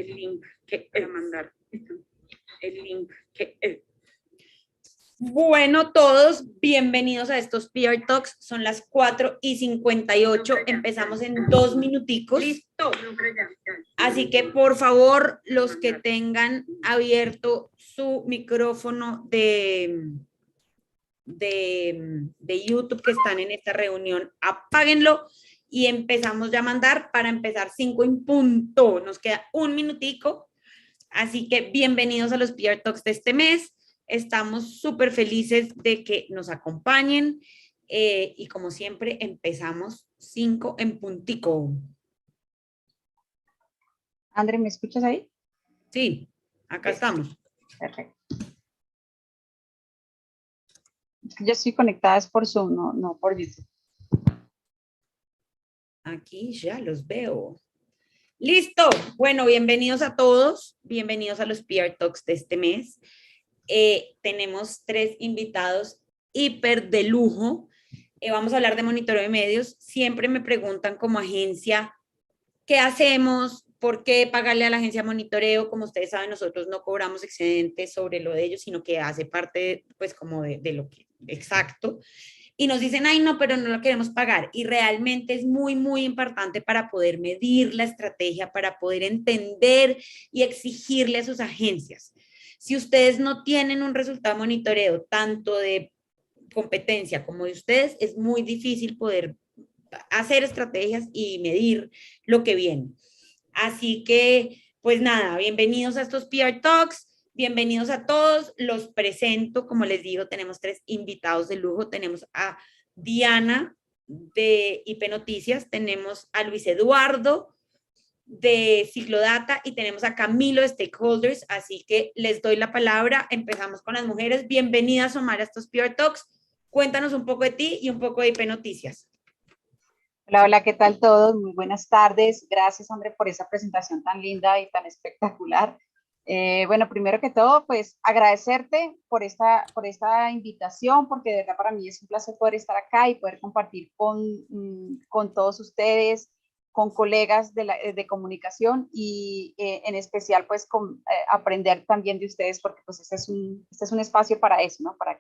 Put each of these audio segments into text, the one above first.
el link que para mandar. El link que... Bueno, todos, bienvenidos a estos PR Talks. Son las 4:58. Empezamos en 2 minuticos. Listo. Así que, por favor, los que tengan abierto su micrófono de YouTube que están en esta reunión, apáguenlo y empezamos ya a mandar para empezar 5 en punto. Nos queda 1 minutico. Así que bienvenidos a los PR Talks de este mes. Estamos súper felices de que nos acompañen y como siempre empezamos 5 en puntico. André, ¿me escuchas ahí? Sí, acá estamos. Perfecto. Yo estoy conectada es por Zoom, no por YouTube. Aquí ya los veo. Listo. Bueno, bienvenidos a todos. Bienvenidos a los PR Talks de este mes. Tenemos 3 invitados hiper de lujo. Vamos a hablar de monitoreo de medios. Siempre me preguntan como agencia, ¿qué hacemos? ¿Por qué pagarle a la agencia monitoreo? Como ustedes saben, nosotros no cobramos excedentes sobre lo de ellos, sino que hace parte, pues, como de lo que exacto. Y nos dicen, ay, no, pero no lo queremos pagar. Y realmente es muy, muy importante para poder medir la estrategia, para poder entender y exigirle a sus agencias. Si ustedes no tienen un resultado de monitoreo, tanto de competencia como de ustedes, es muy difícil poder hacer estrategias y medir lo que viene. Así que, pues nada, bienvenidos a estos PR Talks. Bienvenidos a todos, los presento, como les digo, tenemos 3 invitados de lujo, tenemos a Diana de IP Noticias, tenemos a Luis Eduardo de Ciclodata y tenemos a Camilo de Stakeholders, así que les doy la palabra, empezamos con las mujeres. Bienvenidas, Omar, a estos PR Talks, cuéntanos un poco de ti y un poco de IP Noticias. Hola, hola, ¿qué tal todos? Muy buenas tardes. Gracias, André, por esa presentación tan linda y tan espectacular. Bueno, primero que todo, pues agradecerte por esta invitación, porque de verdad para mí es un placer poder estar acá y poder compartir con todos ustedes, con colegas de comunicación y en especial pues aprender también de ustedes, porque pues este es un espacio para eso, ¿no? Para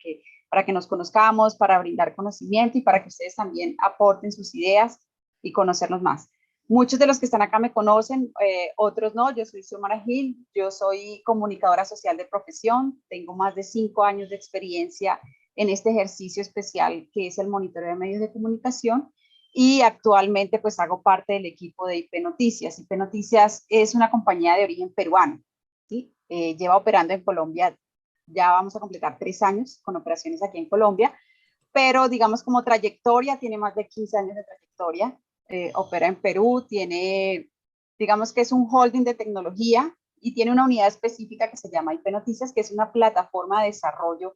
que nos conozcamos, para brindar conocimiento y para que ustedes también aporten sus ideas y conocernos más. Muchos de los que están acá me conocen, otros no. Yo soy Xiomara Gil, yo soy comunicadora social de profesión, tengo más de 5 años de experiencia en este ejercicio especial que es el monitoreo de medios de comunicación y actualmente pues hago parte del equipo de IP Noticias. IP Noticias es una compañía de origen peruano, ¿sí? Lleva operando en Colombia, ya vamos a completar 3 años con operaciones aquí en Colombia, pero digamos como trayectoria tiene más de 15 años de trayectoria. Opera en Perú, digamos que es un holding de tecnología y tiene una unidad específica que se llama IP Noticias, que es una plataforma de desarrollo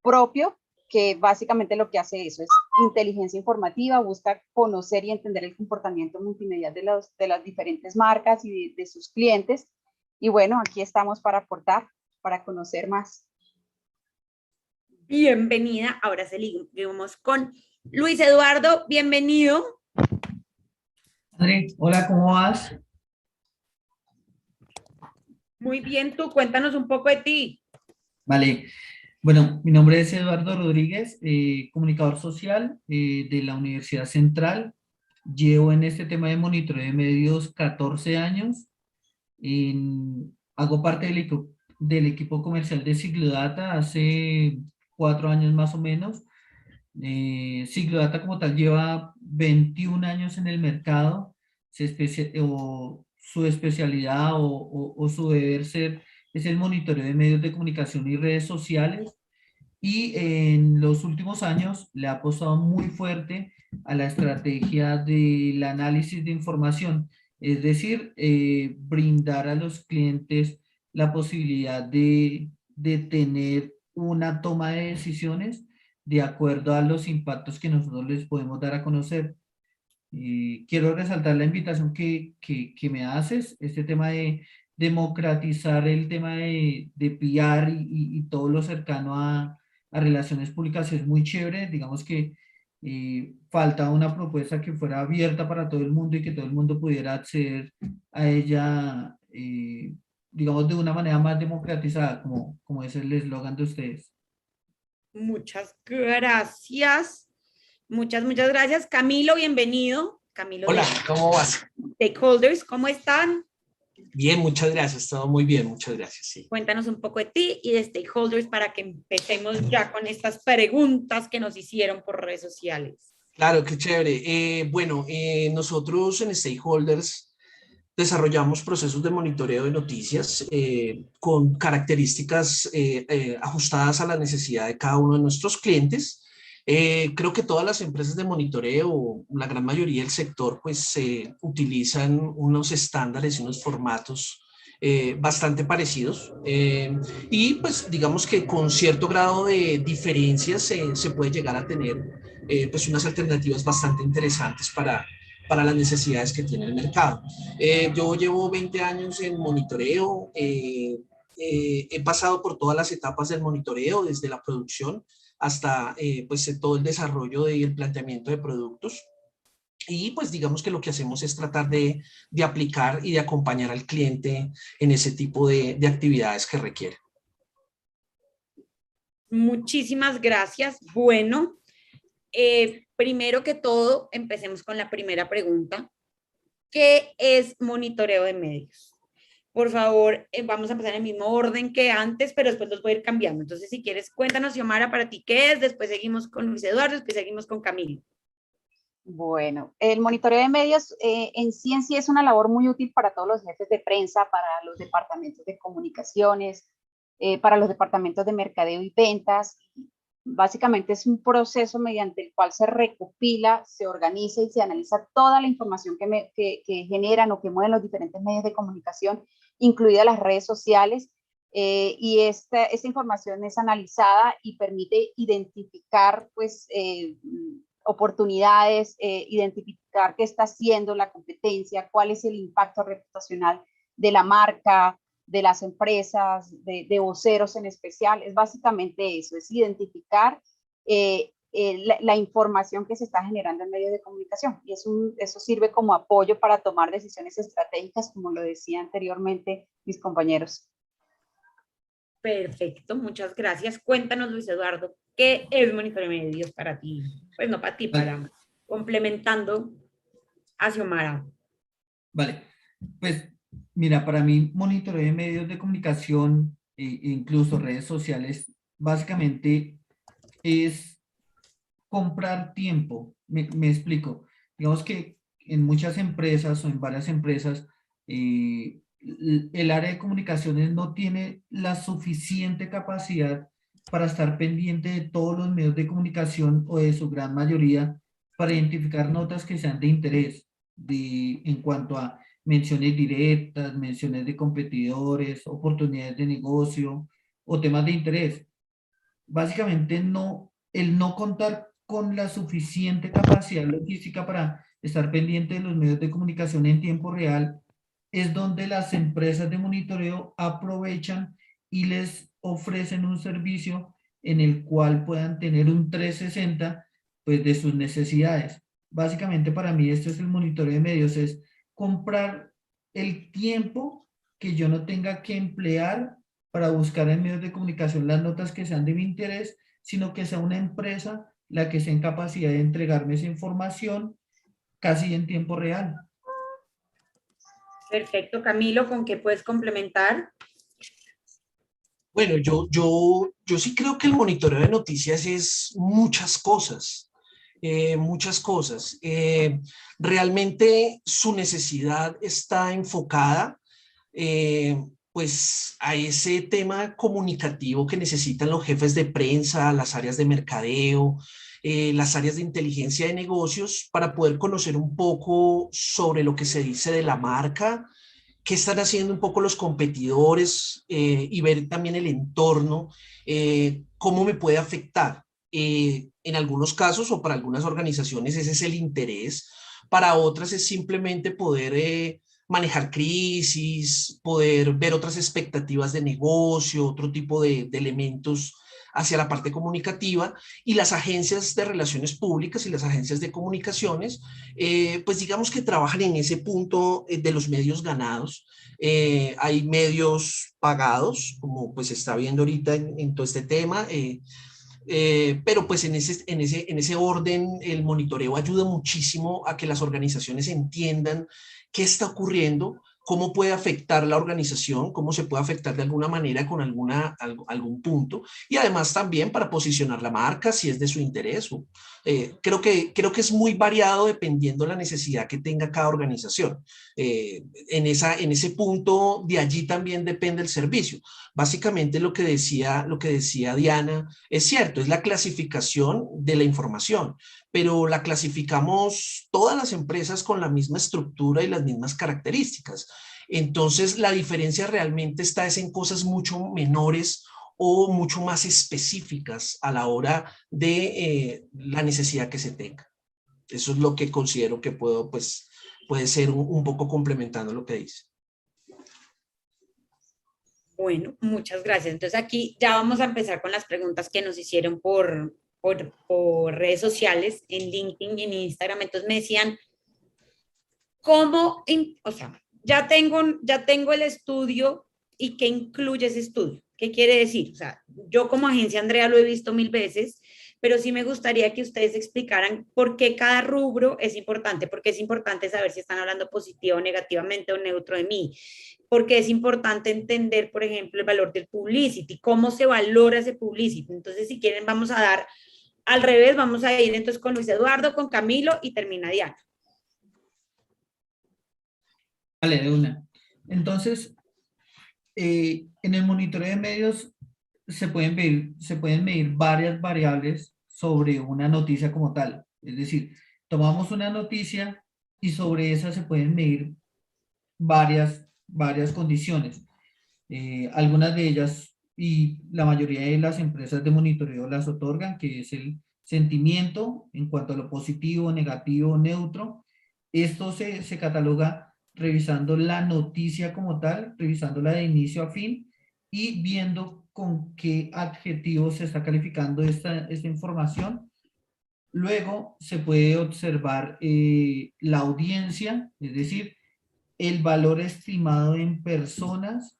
propio que básicamente lo que hace eso es inteligencia informativa, busca conocer y entender el comportamiento multimedial de las diferentes marcas y de sus clientes. Y bueno, aquí estamos para aportar, para conocer más. Bienvenida, ahora seguimos con Luis Eduardo, bienvenido. André, hola, ¿cómo vas? Muy bien, tú, cuéntanos un poco de ti. Vale, bueno, mi nombre es Eduardo Rodríguez, comunicador social de la Universidad Central. Llevo en este tema de monitoreo de medios 14 años. Hago parte del equipo comercial de Ciclodata hace 4 años más o menos. Ciclodata como tal lleva 21 años en el mercado. Su especialidad o su deber ser es el monitoreo de medios de comunicación y redes sociales, y en los últimos años le ha apostado muy fuerte a la estrategia del análisis de información, es decir, brindar a los clientes la posibilidad de tener una toma de decisiones de acuerdo a los impactos que nosotros les podemos dar a conocer. Quiero resaltar la invitación que me haces, este tema de democratizar el tema de PR y todo lo cercano a relaciones públicas es muy chévere. Digamos que falta una propuesta que fuera abierta para todo el mundo y que todo el mundo pudiera acceder a ella digamos, de una manera más democratizada, como es el eslogan de ustedes. Muchas gracias. Muchas gracias. Camilo, bienvenido. Camilo Hola, de ¿cómo vas? Stakeholders, ¿cómo están? Bien, muchas gracias, todo muy bien, muchas gracias, sí. Cuéntanos un poco de ti y de Stakeholders para que empecemos ya con estas preguntas que nos hicieron por redes sociales. Claro, qué chévere. Nosotros en Stakeholders desarrollamos procesos de monitoreo de noticias con características ajustadas a la necesidad de cada uno de nuestros clientes. Creo que todas las empresas de monitoreo, la gran mayoría del sector, pues utilizan unos estándares y unos formatos bastante parecidos y pues digamos que con cierto grado de diferencias se puede llegar a tener pues unas alternativas bastante interesantes para las necesidades que tiene el mercado. Yo llevo 20 años en monitoreo, he pasado por todas las etapas del monitoreo, desde la producción hasta pues todo el desarrollo y el planteamiento de productos. Y pues digamos que lo que hacemos es tratar de aplicar y de acompañar al cliente en ese tipo de actividades que requiere. Muchísimas gracias. Bueno, primero que todo, empecemos con la primera pregunta. ¿Qué es monitoreo de medios? Por favor, vamos a empezar en el mismo orden que antes, pero después los voy a ir cambiando. Entonces, si quieres, cuéntanos, Xiomara, para ti qué es, después seguimos con Luis Eduardo, después seguimos con Camilo. Bueno, el monitoreo de medios en sí es una labor muy útil para todos los jefes de prensa, para los departamentos de comunicaciones, para los departamentos de mercadeo y ventas. Básicamente es un proceso mediante el cual se recopila, se organiza y se analiza toda la información que generan o que mueven los diferentes medios de comunicación, incluidas las redes sociales, y esta información es analizada y permite identificar pues, oportunidades, identificar qué está haciendo la competencia, cuál es el impacto reputacional de la marca, de las empresas, de voceros en especial. Es básicamente eso, es identificar la información que se está generando en medios de comunicación. Y eso sirve como apoyo para tomar decisiones estratégicas, como lo decía anteriormente mis compañeros. Perfecto, muchas gracias. Cuéntanos, Luis Eduardo, ¿qué es monitoreo de medios para ti? Pues no para ti, para complementando a Xiomara. Vale, pues mira, para mí monitoreo de medios de comunicación e incluso redes sociales, básicamente es comprar tiempo. Me explico. Digamos que en muchas empresas o en varias empresas, el área de comunicaciones no tiene la suficiente capacidad para estar pendiente de todos los medios de comunicación o de su gran mayoría para identificar notas que sean de interés en cuanto a menciones directas, menciones de competidores, oportunidades de negocio o temas de interés. Básicamente el no contar con la suficiente capacidad logística para estar pendiente de los medios de comunicación en tiempo real es donde las empresas de monitoreo aprovechan y les ofrecen un servicio en el cual puedan tener un 360 pues, de sus necesidades. Básicamente para mí esto es el monitoreo de medios, es comprar el tiempo que yo no tenga que emplear para buscar en medios de comunicación las notas que sean de mi interés, sino que sea una empresa la que esté en capacidad de entregarme esa información casi en tiempo real. Perfecto, Camilo, ¿con qué puedes complementar? Bueno, yo sí creo que el monitoreo de noticias es muchas cosas, muchas cosas. Realmente su necesidad está enfocada pues a ese tema comunicativo que necesitan los jefes de prensa, las áreas de mercadeo, las áreas de inteligencia de negocios para poder conocer un poco sobre lo que se dice de la marca, qué están haciendo un poco los competidores y ver también el entorno, cómo me puede afectar. En algunos casos o para algunas organizaciones ese es el interés, para otras es simplemente poder manejar crisis, poder ver otras expectativas de negocio, otro tipo de elementos hacia la parte comunicativa, y las agencias de relaciones públicas y las agencias de comunicaciones, pues digamos que trabajan en ese punto de los medios ganados. Hay medios pagados, como pues se está viendo ahorita en todo este tema, pero pues en ese orden el monitoreo ayuda muchísimo a que las organizaciones entiendan qué está ocurriendo, cómo puede afectar la organización, cómo se puede afectar de alguna manera con algún punto, y además también para posicionar la marca si es de su interés. Creo que es muy variado dependiendo de la necesidad que tenga cada organización. En ese punto, de allí también depende el servicio. Básicamente lo que decía Diana es cierto, es la clasificación de la información, pero la clasificamos todas las empresas con la misma estructura y las mismas características. Entonces, la diferencia realmente está en cosas mucho menores o mucho más específicas a la hora de la necesidad que se tenga. Eso es lo que considero que puede ser un poco complementando lo que dice. Bueno, muchas gracias. Entonces aquí ya vamos a empezar con las preguntas que nos hicieron por redes sociales, en LinkedIn y en Instagram. Entonces me decían, o sea, ya tengo el estudio y qué incluye ese estudio? ¿Qué quiere decir? O sea, yo como agencia Andrea lo he visto 1000 veces, pero sí me gustaría que ustedes explicaran por qué cada rubro es importante, porque es importante saber si están hablando positivo o negativamente o neutro de mí, porque es importante entender, por ejemplo, el valor del publicity, cómo se valora ese publicity. Entonces, si quieren, vamos a dar al revés, vamos a ir entonces con Luis Eduardo, con Camilo y termina Diana. Vale, de una. Entonces, en el monitoreo de medios se pueden medir varias variables sobre una noticia como tal. Es decir, tomamos una noticia y sobre esa se pueden medir varias condiciones. Algunas de ellas y la mayoría de las empresas de monitoreo las otorgan, que es el sentimiento en cuanto a lo positivo, negativo, neutro. Esto se cataloga revisando la noticia como tal, revisándola de inicio a fin y viendo con qué adjetivos se está calificando esta información. Luego se puede observar la audiencia, es decir, el valor estimado en personas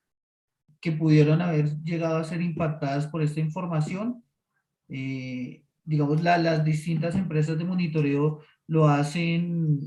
que pudieron haber llegado a ser impactadas por esta información. Digamos, las distintas empresas de monitoreo lo hacen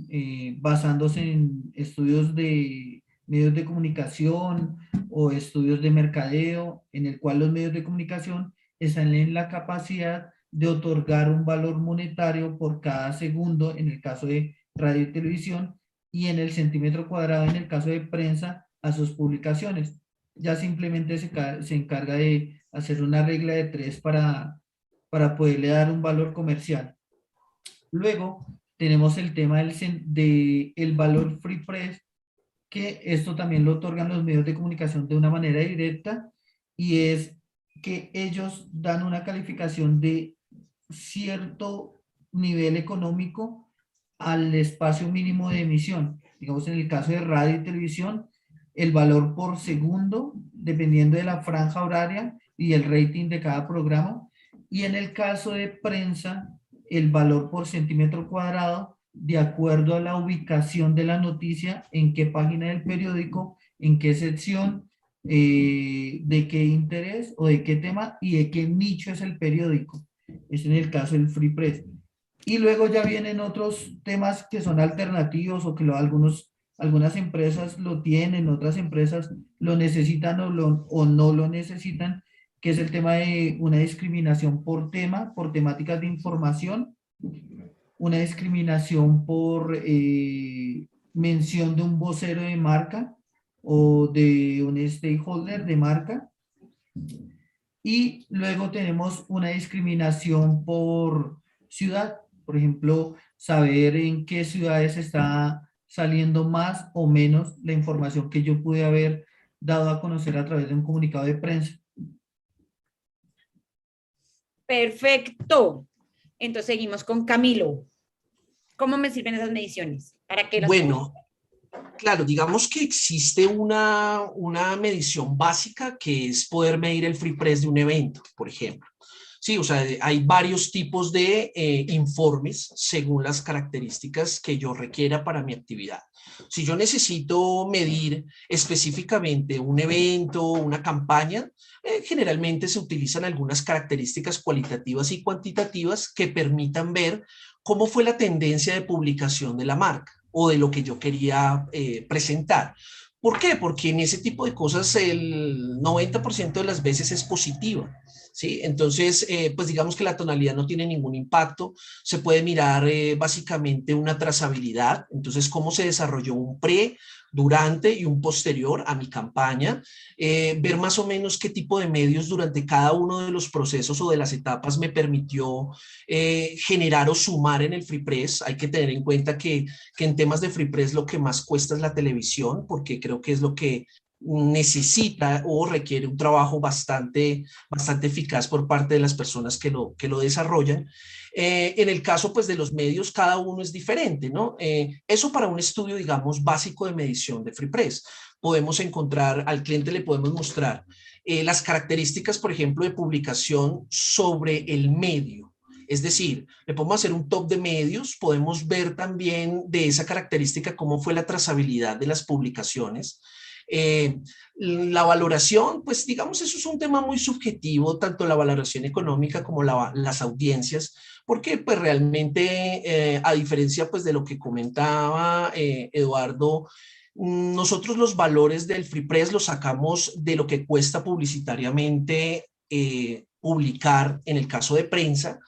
basándose en estudios de medios de comunicación o estudios de mercadeo, en el cual los medios de comunicación están en la capacidad de otorgar un valor monetario por cada segundo, en el caso de radio y televisión, y en el centímetro cuadrado, en el caso de prensa, a sus publicaciones. Ya simplemente se encarga de hacer una regla de 3 para poderle dar un valor comercial. Luego tenemos el tema del valor free press, que esto también lo otorgan los medios de comunicación de una manera directa, y es que ellos dan una calificación de cierto nivel económico al espacio mínimo de emisión. Digamos, en el caso de radio y televisión, el valor por segundo, dependiendo de la franja horaria y el rating de cada programa. Y en el caso de prensa, el valor por centímetro cuadrado, de acuerdo a la ubicación de la noticia, en qué página del periódico, en qué sección, de qué interés o de qué tema y de qué nicho es el periódico. Es en el caso del Free Press. Y luego ya vienen otros temas que son alternativos o que algunas empresas lo tienen, otras empresas lo necesitan o no lo necesitan, que es el tema de una discriminación por tema, por temáticas de información, una discriminación por mención de un vocero de marca o de un stakeholder de marca. Y luego tenemos una discriminación por ciudad, por ejemplo, saber en qué ciudades está saliendo más o menos la información que yo pude haber dado a conocer a través de un comunicado de prensa. Perfecto. Entonces seguimos con Camilo. ¿Cómo me sirven esas mediciones? ¿Para qué las Bueno, Claro, digamos que existe una medición básica que es poder medir el free press de un evento, por ejemplo. Sí, o sea, hay varios tipos de informes según las características que yo requiera para mi actividad. Si yo necesito medir específicamente un evento, una campaña, generalmente se utilizan algunas características cualitativas y cuantitativas que permitan ver cómo fue la tendencia de publicación de la marca o de lo que yo quería presentar. ¿Por qué? Porque en ese tipo de cosas el 90% de las veces es positiva. ¿Sí? Entonces, pues digamos que la tonalidad no tiene ningún impacto. Se puede mirar básicamente una trazabilidad. Entonces, cómo se desarrolló un pre, durante y un posterior a mi campaña. Ver más o menos qué tipo de medios durante cada uno de los procesos o de las etapas me permitió generar o sumar en el Free Press. Hay que tener en cuenta que en temas de Free Press lo que más cuesta es la televisión, porque creo que es lo que necesita o requiere un trabajo bastante eficaz por parte de las personas que lo desarrollan. En el caso pues de los medios, cada uno es diferente, ¿no? Eso para un estudio, digamos, básico de medición de Free Press. Podemos encontrar, al cliente le podemos mostrar las características, por ejemplo, de publicación sobre el medio. Es decir, le podemos hacer un top de medios, podemos ver también de esa característica cómo fue la trazabilidad de las publicaciones. La valoración, pues digamos, eso es un tema muy subjetivo, tanto la valoración económica como las audiencias, porque pues realmente, a diferencia pues de lo que comentaba Eduardo, nosotros los valores del Free Press los sacamos de lo que cuesta publicitariamente publicar en el caso de prensa,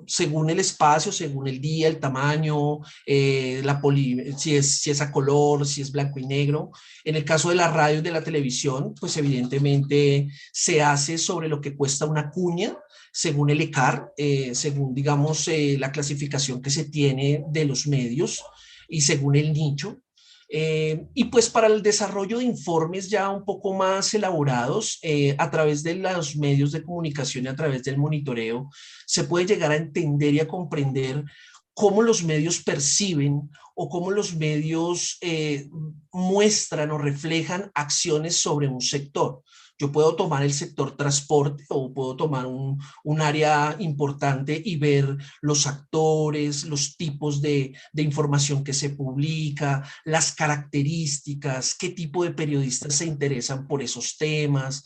según el espacio, según el día, el tamaño, si es a color, si es blanco y negro. En el caso de la radio y de la televisión, pues evidentemente se hace sobre lo que cuesta una cuña, según el ECAR, según digamos la clasificación que se tiene de los medios y según el nicho. Y pues para el desarrollo de informes ya un poco más elaborados, a través de los medios de comunicación y a través del monitoreo, se puede llegar a entender y a comprender cómo los medios perciben o cómo los medios muestran o reflejan acciones sobre un sector. Yo puedo tomar el sector transporte o puedo tomar un área importante y ver los actores, los tipos de información que se publica, las características, qué tipo de periodistas se interesan por esos temas,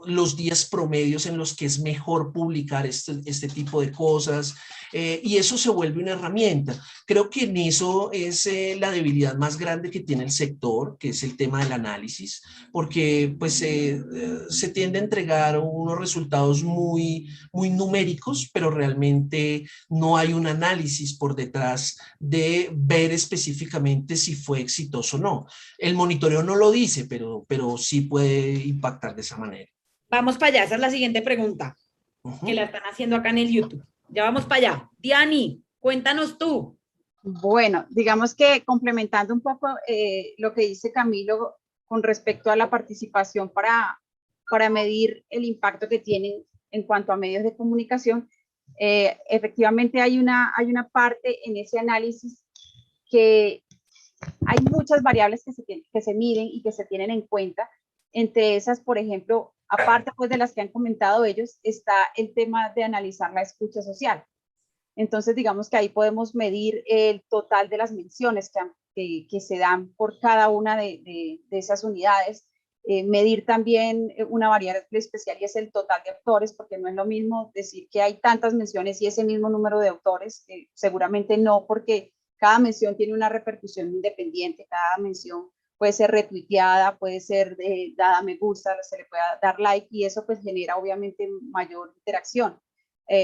los días promedios en los que es mejor publicar este tipo de cosas, y eso se vuelve una herramienta. Creo que en eso es la debilidad más grande que tiene el sector, que es el tema del análisis, porque pues se tiende a entregar unos resultados muy numéricos, pero realmente no hay un análisis por detrás de ver específicamente si fue exitoso o no. El monitoreo no lo dice, pero sí puede impactar de esa manera. Vamos para allá, esa es la siguiente pregunta que la están haciendo acá en el YouTube. Ya vamos para allá. Diani, cuéntanos tú. Bueno, digamos que complementando un poco lo que dice Camilo con respecto a la participación para medir el impacto que tienen en cuanto a medios de comunicación, efectivamente hay una parte en ese análisis que hay muchas variables que se miden y que se tienen en cuenta. Entre esas, por ejemplo, aparte pues, de las que han comentado ellos, está el tema de analizar la escucha social. Entonces, digamos que ahí podemos medir el total de las menciones que se dan por cada una de esas unidades. Medir también una variable especial y es el total de autores, porque no es lo mismo decir que hay tantas menciones y ese mismo número de autores, seguramente no, porque cada mención tiene una repercusión independiente, cada mención puede ser retuiteada, puede ser dada me gusta, se le puede dar like y eso pues genera obviamente mayor interacción.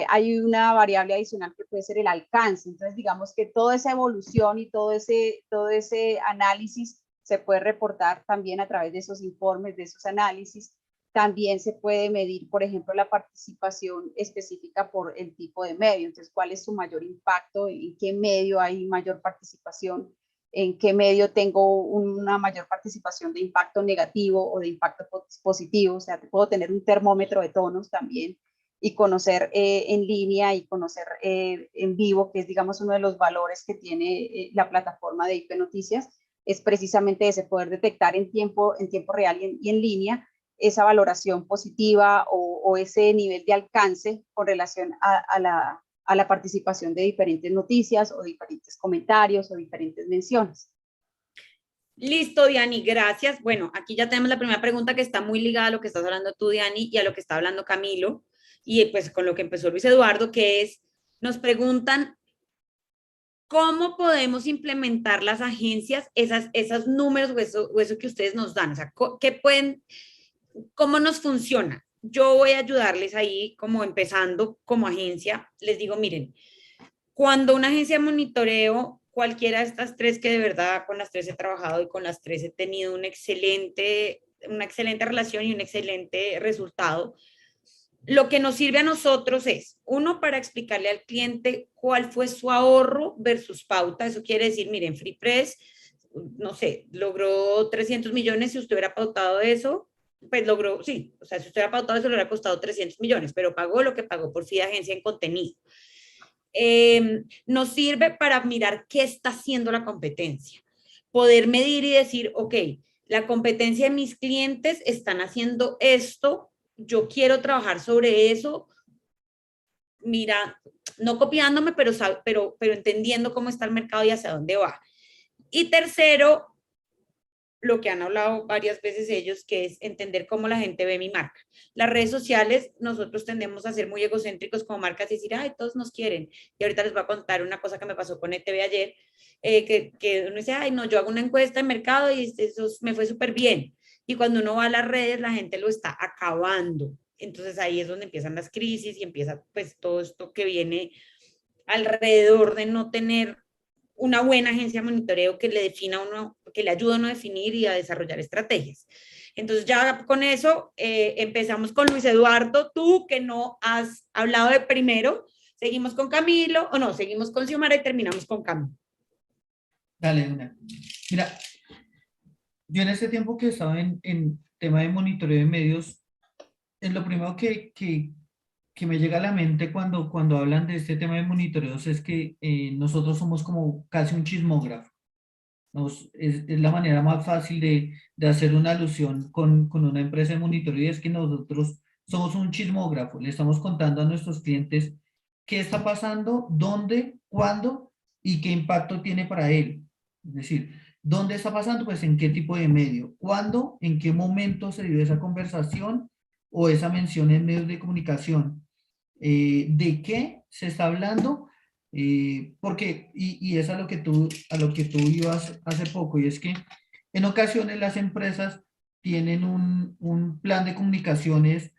Hay una variable adicional que puede ser el alcance. Entonces, digamos que toda esa evolución y todo ese análisis se puede reportar también a través de esos informes, de esos análisis. También se puede medir, por ejemplo, la participación específica por el tipo de medio. Entonces, ¿cuál es su mayor impacto? ¿En qué medio hay mayor participación? ¿En qué medio tengo una mayor participación de impacto negativo o de impacto positivo? O sea, puedo tener un termómetro de tonos también y conocer en línea y conocer en vivo, que es, digamos, uno de los valores que tiene la plataforma de IP Noticias, es precisamente ese, poder detectar en tiempo real y en línea esa valoración positiva o ese nivel de alcance con relación a la participación de diferentes noticias o diferentes comentarios o diferentes menciones. Listo, Diani, gracias. Bueno, aquí ya tenemos la primera pregunta que está muy ligada a lo que estás hablando tú, Diani, y a lo que está hablando Camilo, y pues con lo que empezó Luis Eduardo, que es, nos preguntan, ¿cómo podemos implementar las agencias esos números o eso que ustedes nos dan? O sea, ¿qué pueden, cómo nos funciona? Yo voy a ayudarles ahí, como empezando como agencia, les digo, miren, cuando una agencia de monitoreo, cualquiera de estas tres, que de verdad con las tres he trabajado y con las tres he tenido una excelente relación y un excelente resultado, lo que nos sirve a nosotros es, uno, para explicarle al cliente cuál fue su ahorro versus pauta. Eso quiere decir, miren, FreePress, no sé, logró 300 millones. Si usted hubiera pautado eso, pues logró, sí, o sea, si usted hubiera pautado eso, le hubiera costado 300 millones, pero pagó lo que pagó por fee de agencia en contenido. Nos sirve para mirar qué está haciendo la competencia, poder medir y decir, ok, la competencia de mis clientes están haciendo esto, yo quiero trabajar sobre eso, mira, no copiándome, pero entendiendo cómo está el mercado y hacia dónde va. Y tercero, lo que han hablado varias veces ellos, que es entender cómo la gente ve mi marca. Las redes sociales, nosotros tendemos a ser muy egocéntricos como marcas y decir, ay, todos nos quieren. Y ahorita les voy a contar una cosa que me pasó con ETV ayer, que uno dice, ay, no, yo hago una encuesta de mercado y eso me fue súper bien. Y cuando uno va a las redes, la gente lo está acabando. Entonces ahí es donde empiezan las crisis y empieza pues todo esto que viene alrededor de no tener una buena agencia de monitoreo que le defina a uno, que le ayuda a uno a definir y a desarrollar estrategias. Entonces ya con eso empezamos con Luis Eduardo, tú que no has hablado de primero, seguimos con Camilo, o no, seguimos con Xiomara y terminamos con Camilo. Dale, una. Mira, yo en este tiempo que estaba en tema de monitoreo de medios, es lo primero que me llega a la mente cuando hablan de este tema de monitoreos es que nosotros somos como casi un chismógrafo. Es la manera más fácil de hacer una alusión con una empresa de monitoreo, y es que nosotros somos un chismógrafo. Le estamos contando a nuestros clientes qué está pasando, dónde, cuándo y qué impacto tiene para él. Es decir, ¿dónde está pasando? Pues en qué tipo de medio, cuándo, en qué momento se dio esa conversación o esa mención en medios de comunicación, de qué se está hablando, porque, y es a lo que tú ibas hace poco, y es que en ocasiones las empresas tienen un plan de comunicaciones,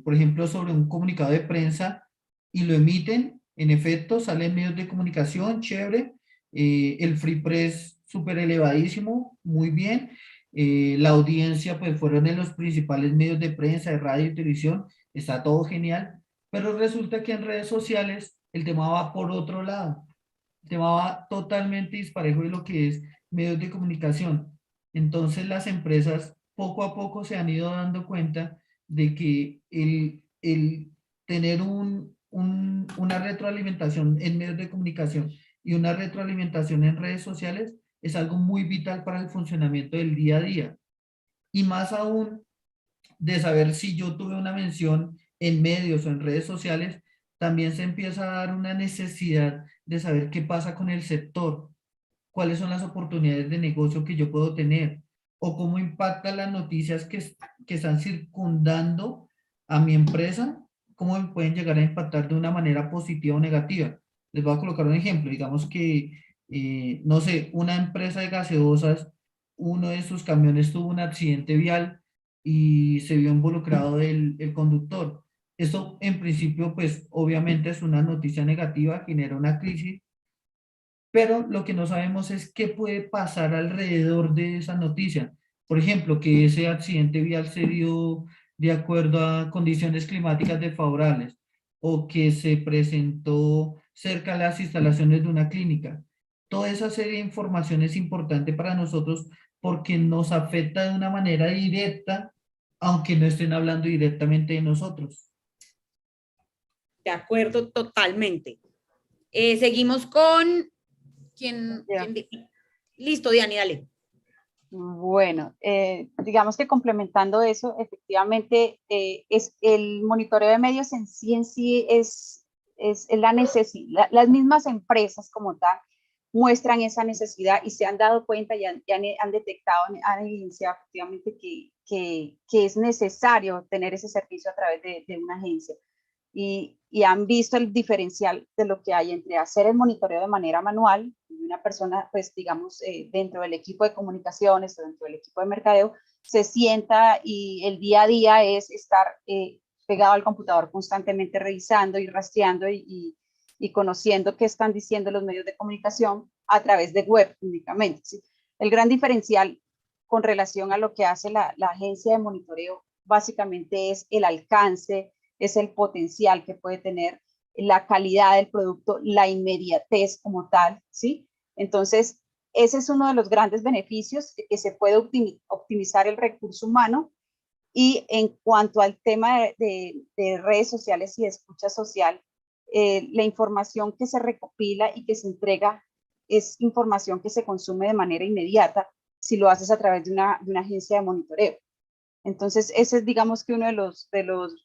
por ejemplo, sobre un comunicado de prensa, y lo emiten, en efecto, salen medios de comunicación, chévere, el Free Press súper elevadísimo, muy bien, la audiencia pues fueron en los principales medios de prensa, de radio y televisión, está todo genial, pero resulta que en redes sociales el tema va por otro lado. El tema va totalmente disparejo de lo que es medios de comunicación. Entonces las empresas poco a poco se han ido dando cuenta de que el tener una retroalimentación en medios de comunicación y una retroalimentación en redes sociales es algo muy vital para el funcionamiento del día a día. Y más aún de saber si yo tuve una mención en medios o en redes sociales, también se empieza a dar una necesidad de saber qué pasa con el sector, cuáles son las oportunidades de negocio que yo puedo tener, o cómo impactan las noticias que están circundando a mi empresa, cómo me pueden llegar a impactar de una manera positiva o negativa. Les voy a colocar un ejemplo, digamos que, no sé, una empresa de gaseosas, uno de sus camiones tuvo un accidente vial y se vio involucrado el conductor. Eso en principio, pues obviamente es una noticia negativa, genera una crisis, pero lo que no sabemos es qué puede pasar alrededor de esa noticia. Por ejemplo, que ese accidente vial se dio de acuerdo a condiciones climáticas desfavorables o que se presentó cerca de las instalaciones de una clínica. Toda esa serie de información es importante para nosotros porque nos afecta de una manera directa, aunque no estén hablando directamente de nosotros. de acuerdo totalmente. Seguimos con... ¿Quién? Ya. Listo, Diani, dale. Bueno, digamos que complementando eso, efectivamente, es el monitoreo de medios en sí es la necesidad. Las mismas empresas como tal muestran esa necesidad y se han dado cuenta y han detectado, han evidenciado efectivamente que es necesario tener ese servicio a través de una agencia. Y han visto el diferencial de lo que hay entre hacer el monitoreo de manera manual y una persona, pues digamos, dentro del equipo de comunicaciones o dentro del equipo de mercadeo, se sienta y el día a día es estar pegado al computador constantemente revisando y rastreando y conociendo qué están diciendo los medios de comunicación a través de web únicamente, ¿sí? El gran diferencial con relación a lo que hace la agencia de monitoreo básicamente es el alcance, es el potencial que puede tener, la calidad del producto, la inmediatez como tal, ¿sí? Entonces, ese es uno de los grandes beneficios, que se puede optimizar el recurso humano. Y en cuanto al tema de redes sociales y de escucha social, la información que se recopila y que se entrega es información que se consume de manera inmediata si lo haces a través de una agencia de monitoreo. Entonces, ese es, digamos que uno de los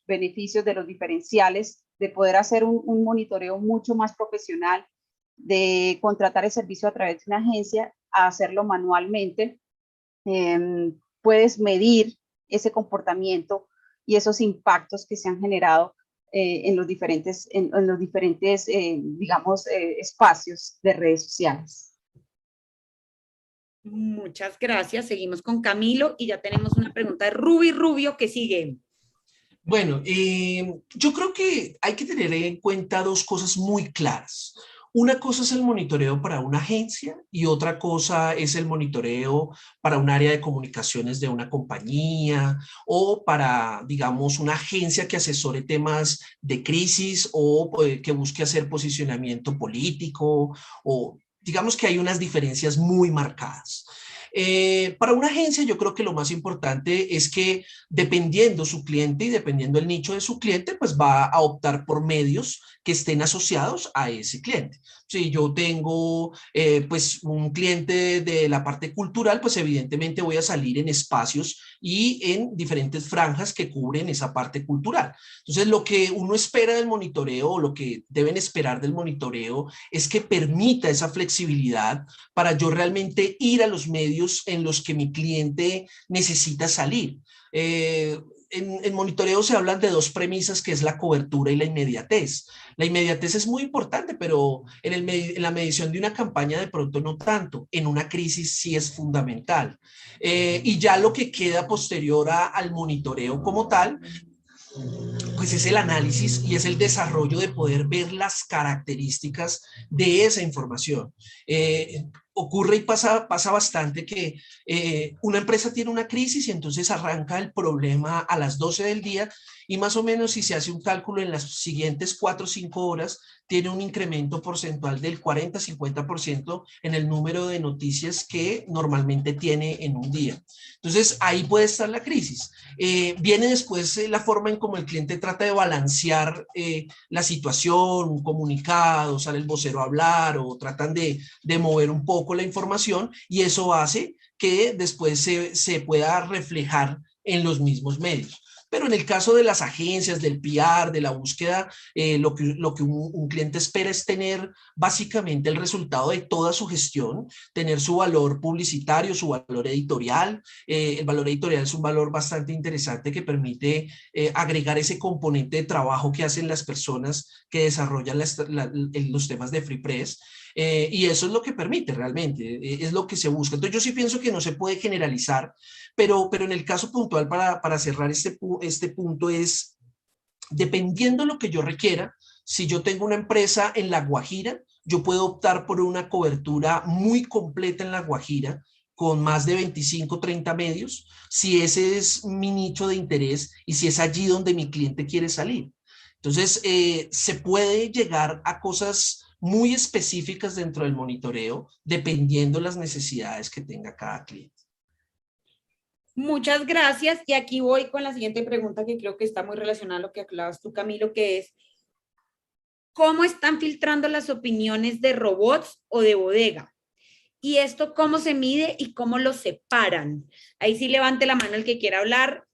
beneficios, de los diferenciales de poder hacer un monitoreo mucho más profesional, de contratar el servicio a través de una agencia, a hacerlo manualmente. Puedes medir ese comportamiento y esos impactos que se han generado en los diferentes, digamos, espacios de redes sociales. Muchas gracias. Seguimos con Camilo y ya tenemos una pregunta de Ruby Rubio que sigue. Bueno, yo creo que hay que tener en cuenta dos cosas muy claras. Una cosa es el monitoreo para una agencia y otra cosa es el monitoreo para un área de comunicaciones de una compañía o para, digamos, una agencia que asesore temas de crisis o que busque hacer posicionamiento político, o digamos que hay unas diferencias muy marcadas. Para una agencia yo creo que lo más importante es que dependiendo su cliente y dependiendo el nicho de su cliente, pues va a optar por medios que estén asociados a ese cliente. Si yo tengo pues un cliente de la parte cultural, pues evidentemente voy a salir en espacios y en diferentes franjas que cubren esa parte cultural. Entonces lo que uno espera del monitoreo, o lo que deben esperar del monitoreo, es que permita esa flexibilidad para yo realmente ir a los medios en los que mi cliente necesita salir. En monitoreo se hablan de dos premisas, que es la cobertura y la inmediatez. La inmediatez es muy importante, pero en la medición de una campaña de pronto no tanto. En una crisis sí es fundamental. Y ya lo que queda posterior al monitoreo como tal, pues es el análisis y es el desarrollo de poder ver las características de esa información. Ocurre y pasa bastante que una empresa tiene una crisis y entonces arranca el problema a las 12 del día y más o menos si se hace un cálculo en las siguientes 4 o 5 horas, tiene un incremento porcentual del 40-50% en el número de noticias que normalmente tiene en un día. Entonces ahí puede estar la crisis. Viene después la forma en cómo el cliente trata de balancear la situación, un comunicado, sale el vocero a hablar o tratan de mover un poco la información y eso hace que después se pueda reflejar en los mismos medios. Pero en el caso de las agencias, del PR, de la búsqueda, lo que un cliente espera es tener básicamente el resultado de toda su gestión, tener su valor publicitario, su valor editorial. El valor editorial es un valor bastante interesante que permite agregar ese componente de trabajo que hacen las personas que desarrollan los temas de Free Press. Y eso es lo que permite realmente, es lo que se busca. Entonces yo sí pienso que no se puede generalizar, pero en el caso puntual para cerrar este punto es, dependiendo de lo que yo requiera, si yo tengo una empresa en La Guajira, yo puedo optar por una cobertura muy completa en La Guajira, con más de 25, 30 medios, si ese es mi nicho de interés y si es allí donde mi cliente quiere salir. Entonces, se puede llegar a cosas muy específicas dentro del monitoreo, dependiendo las necesidades que tenga cada cliente. Muchas gracias. Y aquí voy con la siguiente pregunta que creo que está muy relacionada a lo que hablabas tú, Camilo, que es, ¿cómo están filtrando las opiniones de robots o de bodega? ¿Y esto cómo se mide y cómo lo separan? Ahí sí levante la mano el que quiera hablar,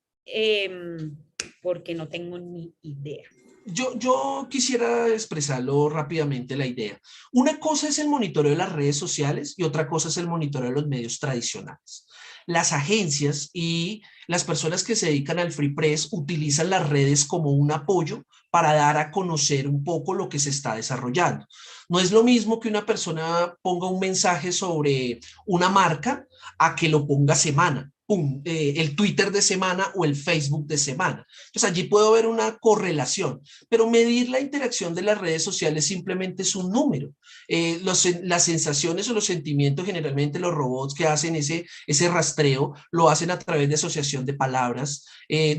porque no tengo ni idea. Yo quisiera expresarlo rápidamente la idea. Una cosa es el monitoreo de las redes sociales y otra cosa es el monitoreo de los medios tradicionales. Las agencias y las personas que se dedican al free press utilizan las redes como un apoyo para dar a conocer un poco lo que se está desarrollando. No es lo mismo que una persona ponga un mensaje sobre una marca a que lo ponga semana. El Twitter de semana o el Facebook de semana. Entonces allí puedo ver una correlación, pero medir la interacción de las redes sociales simplemente es un número. Las sensaciones o los sentimientos, generalmente los robots que hacen ese rastreo, lo hacen a través de asociación de palabras,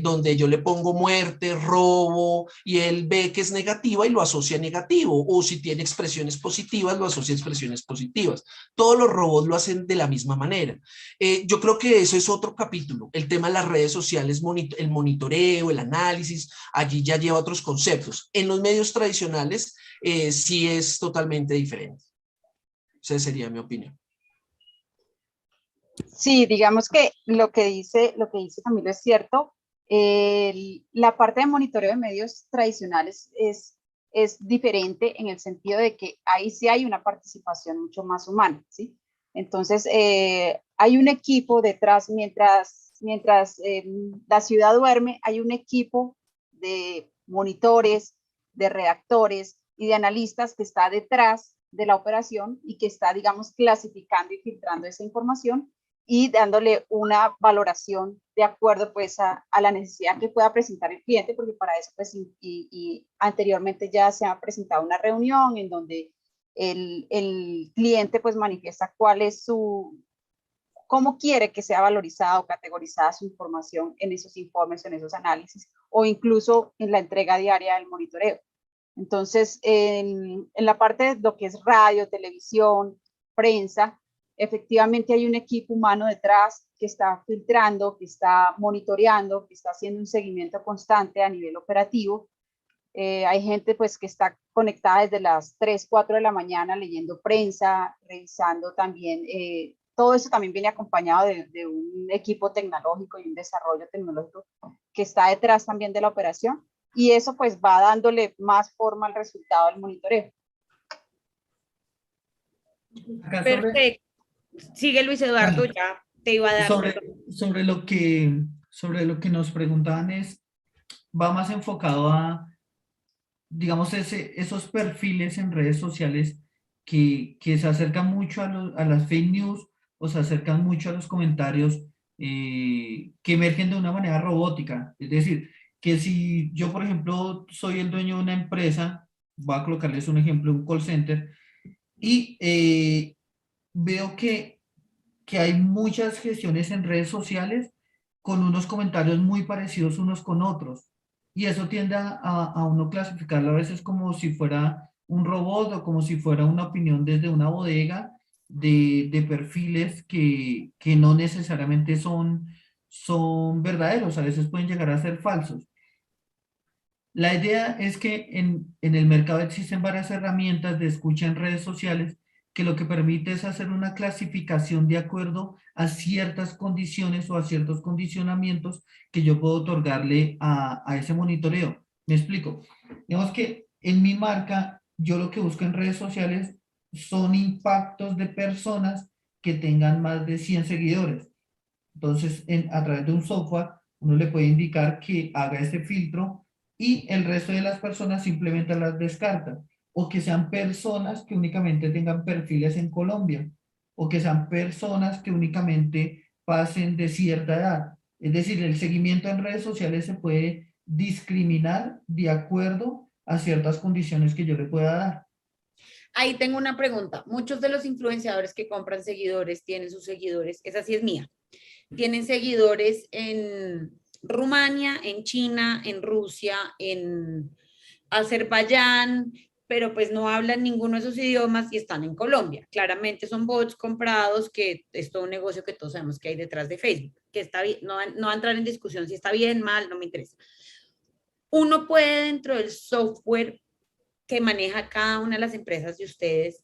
donde yo le pongo muerte, robo, y él ve que es negativa y lo asocia a negativo, o si tiene expresiones positivas, lo asocia a expresiones positivas. Todos los robots lo hacen de la misma manera. Yo creo que eso es otro capítulo. El tema de las redes sociales, el monitoreo, el análisis, allí ya lleva otros conceptos. En los medios tradicionales sí es totalmente diferente. Esa sería mi opinión. Sí, digamos que lo que dice Camilo es cierto. La parte de monitoreo de medios tradicionales es diferente en el sentido de que ahí sí hay una participación mucho más humana, ¿sí? Entonces, hay un equipo detrás, mientras la ciudad duerme, hay un equipo de monitores, de redactores y de analistas que está detrás de la operación y que está, digamos, clasificando y filtrando esa información y dándole una valoración de acuerdo pues a la necesidad que pueda presentar el cliente, porque para eso pues y anteriormente ya se ha presentado una reunión en donde el cliente pues manifiesta cuál es cómo quiere que sea valorizada o categorizada su información en esos informes, en esos análisis, o incluso en la entrega diaria del monitoreo. Entonces, en la parte de lo que es radio, televisión, prensa, efectivamente hay un equipo humano detrás que está filtrando, que está monitoreando, que está haciendo un seguimiento constante a nivel operativo. Hay gente pues que está conectada desde las 3, 4 de la mañana leyendo prensa, revisando también, todo eso también viene acompañado de un equipo tecnológico y un desarrollo tecnológico que está detrás también de la operación, y eso pues va dándole más forma al resultado del monitoreo. Perfecto. Sigue Luis Eduardo, ya te iba a dar. Sobre lo que nos preguntaban va más enfocado a, digamos, esos perfiles en redes sociales que se acercan mucho a las fake news o se acercan mucho a los comentarios que emergen de una manera robótica. Es decir, que si yo, por ejemplo, soy el dueño de una empresa, voy a colocarles un ejemplo, un call center, y veo que hay muchas gestiones en redes sociales con unos comentarios muy parecidos unos con otros. Y eso tiende a uno clasificarlo a veces como si fuera un robot o como si fuera una opinión desde una bodega de perfiles que no necesariamente son verdaderos, a veces pueden llegar a ser falsos. La idea es que en el mercado existen varias herramientas de escucha en redes sociales que lo que permite es hacer una clasificación de acuerdo a ciertas condiciones o a ciertos condicionamientos que yo puedo otorgarle a ese monitoreo. Me explico. Digamos que en mi marca, yo lo que busco en redes sociales son impactos de personas que tengan más de 100 seguidores. Entonces, a través de un software, uno le puede indicar que haga ese filtro y el resto de las personas simplemente las descarta. O que sean personas que únicamente tengan perfiles en Colombia. O que sean personas que únicamente pasen de cierta edad. Es decir, el seguimiento en redes sociales se puede discriminar de acuerdo a ciertas condiciones que yo le pueda dar. Ahí tengo una pregunta. Muchos de los influenciadores que compran seguidores tienen sus seguidores, esa sí es mía, tienen seguidores en Rumania, en China, en Rusia, en Azerbaiyán, pero pues no hablan ninguno de esos idiomas y están en Colombia. Claramente son bots comprados, que es todo un negocio que todos sabemos que hay detrás de Facebook, que está bien, no va a entrar en discusión si está bien, mal, no me interesa. Uno puede dentro del software que maneja cada una de las empresas de ustedes,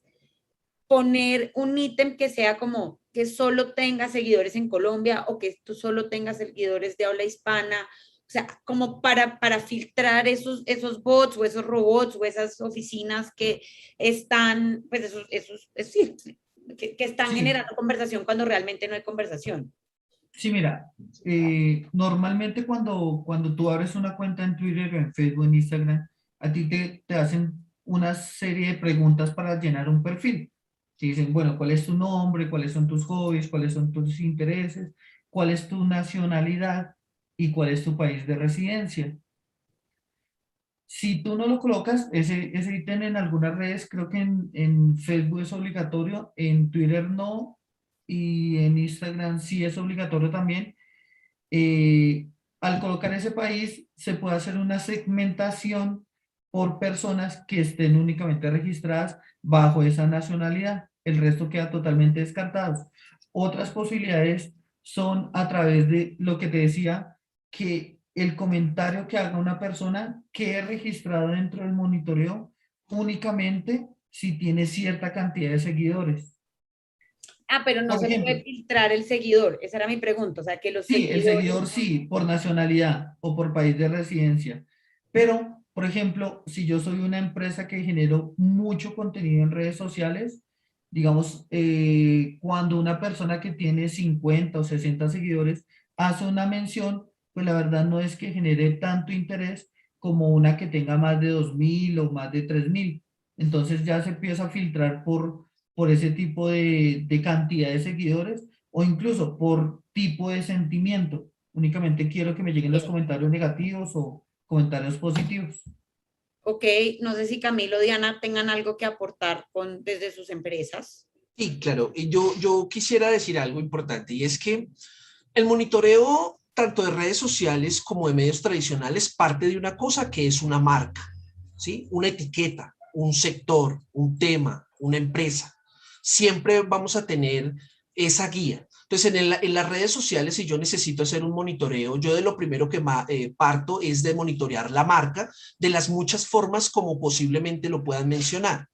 poner un ítem que sea como que solo tenga seguidores en Colombia o que tú solo tengas seguidores de habla hispana, o sea, como para filtrar esos bots o esos robots o esas oficinas que están, pues es decir, que están Sí, generando conversación cuando realmente no hay conversación. sí, mira, normalmente cuando tú abres una cuenta en Twitter, en Facebook, en Instagram, a ti te hacen una serie de preguntas para llenar un perfil. Te dicen, bueno, ¿cuál es tu nombre? ¿Cuáles son tus hobbies? ¿Cuáles son tus intereses? ¿Cuál es tu nacionalidad? ¿Y cuál es tu país de residencia? Si tú no lo colocas, ese ítem en algunas redes, creo que en Facebook es obligatorio, en Twitter no, y en Instagram sí es obligatorio también. Al colocar ese país, se puede hacer una segmentación por personas que estén únicamente registradas bajo esa nacionalidad. El resto queda totalmente descartados. Otras posibilidades son a través de lo que te decía, que el comentario que haga una persona quede registrado dentro del monitoreo únicamente si tiene cierta cantidad de seguidores. Ah, pero no Por se ejemplo, puede filtrar el seguidor. Esa era mi pregunta. O sea, que los sí, el seguidores. seguidor sí, por nacionalidad o por país de residencia. Pero, por ejemplo, si yo soy una empresa que genero mucho contenido en redes sociales, digamos, cuando una persona que tiene 50 o 60 seguidores hace una mención, pues la verdad no es que genere tanto interés como una que tenga más de 2.000 o más de 3.000. Entonces ya se empieza a filtrar por ese tipo de cantidad de seguidores o incluso por tipo de sentimiento. Únicamente quiero que me lleguen los comentarios negativos o comentarios positivos. Ok, no sé si Camilo o Diana tengan algo que aportar desde sus empresas. Sí, claro. Y yo quisiera decir algo importante y es que el monitoreo tanto de redes sociales como de medios tradicionales parte de una cosa que es una marca, ¿sí? Una etiqueta, un sector, un tema, una empresa. Siempre vamos a tener esa guía. Entonces, en las redes sociales, si yo necesito hacer un monitoreo, yo de lo primero que parto es de monitorear la marca de las muchas formas como posiblemente lo puedan mencionar.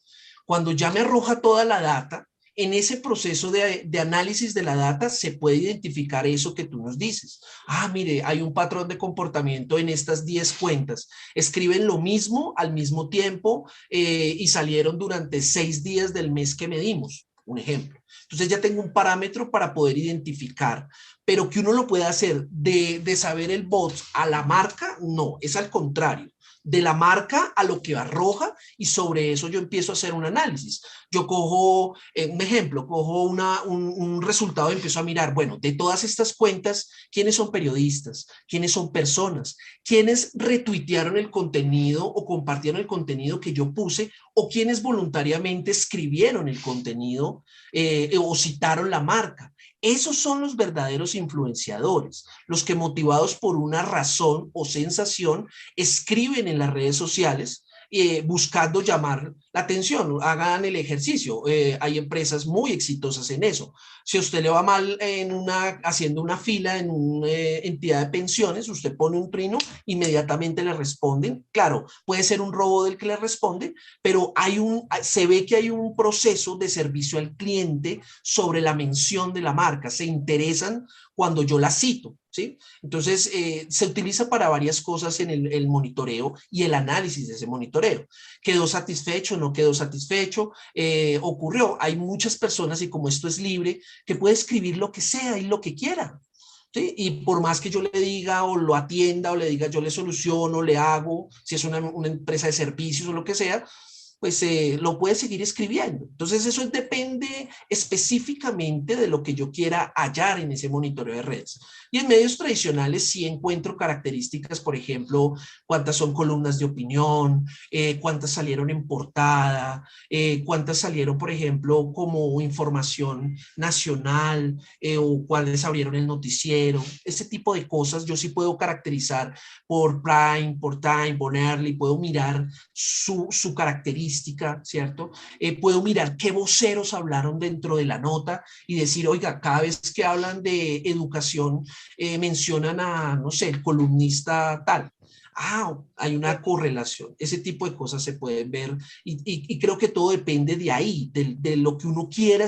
Cuando ya me arroja toda la data, en ese proceso de análisis de la data se puede identificar eso que tú nos dices. Ah, mire, hay un patrón de comportamiento en estas 10 cuentas. Escriben lo mismo al mismo tiempo y salieron durante 6 días del mes que medimos, un ejemplo. Entonces ya tengo un parámetro para poder identificar, pero que uno lo pueda hacer de saber el bot a la marca, no, es al contrario de la marca a lo que arroja y sobre eso yo empiezo a hacer un análisis. Yo cojo, un ejemplo, cojo un resultado y empiezo a mirar, bueno, de todas estas cuentas, ¿quiénes son periodistas? ¿Quiénes son personas? ¿Quiénes retuitearon el contenido o compartieron el contenido que yo puse? ¿O quiénes voluntariamente escribieron el contenido o citaron la marca? Esos son los verdaderos influenciadores, los que motivados por una razón o sensación escriben en las redes sociales buscando llamar la atención, hagan el ejercicio. Hay empresas muy exitosas en eso. Si a usted le va mal haciendo una fila en una entidad de pensiones, usted pone un trino, inmediatamente le responden. Claro, puede ser un robo del que le responde, pero se ve que hay un proceso de servicio al cliente sobre la mención de la marca. Se interesan cuando yo la cito, ¿sí? Entonces, se utiliza para varias cosas en el monitoreo y el análisis de ese monitoreo. ¿Quedó satisfecho? ¿No quedó satisfecho? Ocurrió. Hay muchas personas, y como esto es libre, que puede escribir lo que sea y lo que quiera. ¿Sí? Y por más que yo le diga o lo atienda o le diga yo le soluciono, le hago, si es una empresa de servicios o lo que sea, pues lo puede seguir escribiendo. Entonces eso depende específicamente de lo que yo quiera hallar en ese monitoreo de redes. Y en medios tradicionales sí encuentro características, por ejemplo, cuántas son columnas de opinión, cuántas salieron en portada, cuántas salieron, por ejemplo, como información nacional o cuáles abrieron el noticiero. Ese tipo de cosas yo sí puedo caracterizar por Prime, por Time, por Early, puedo mirar su característica, ¿cierto? Puedo mirar qué voceros hablaron dentro de la nota y decir, oiga, cada vez que hablan de educación mencionan a, no sé, el columnista tal. hay una correlación. Ese tipo de cosas se pueden ver y creo que todo depende de ahí, de lo que uno quiera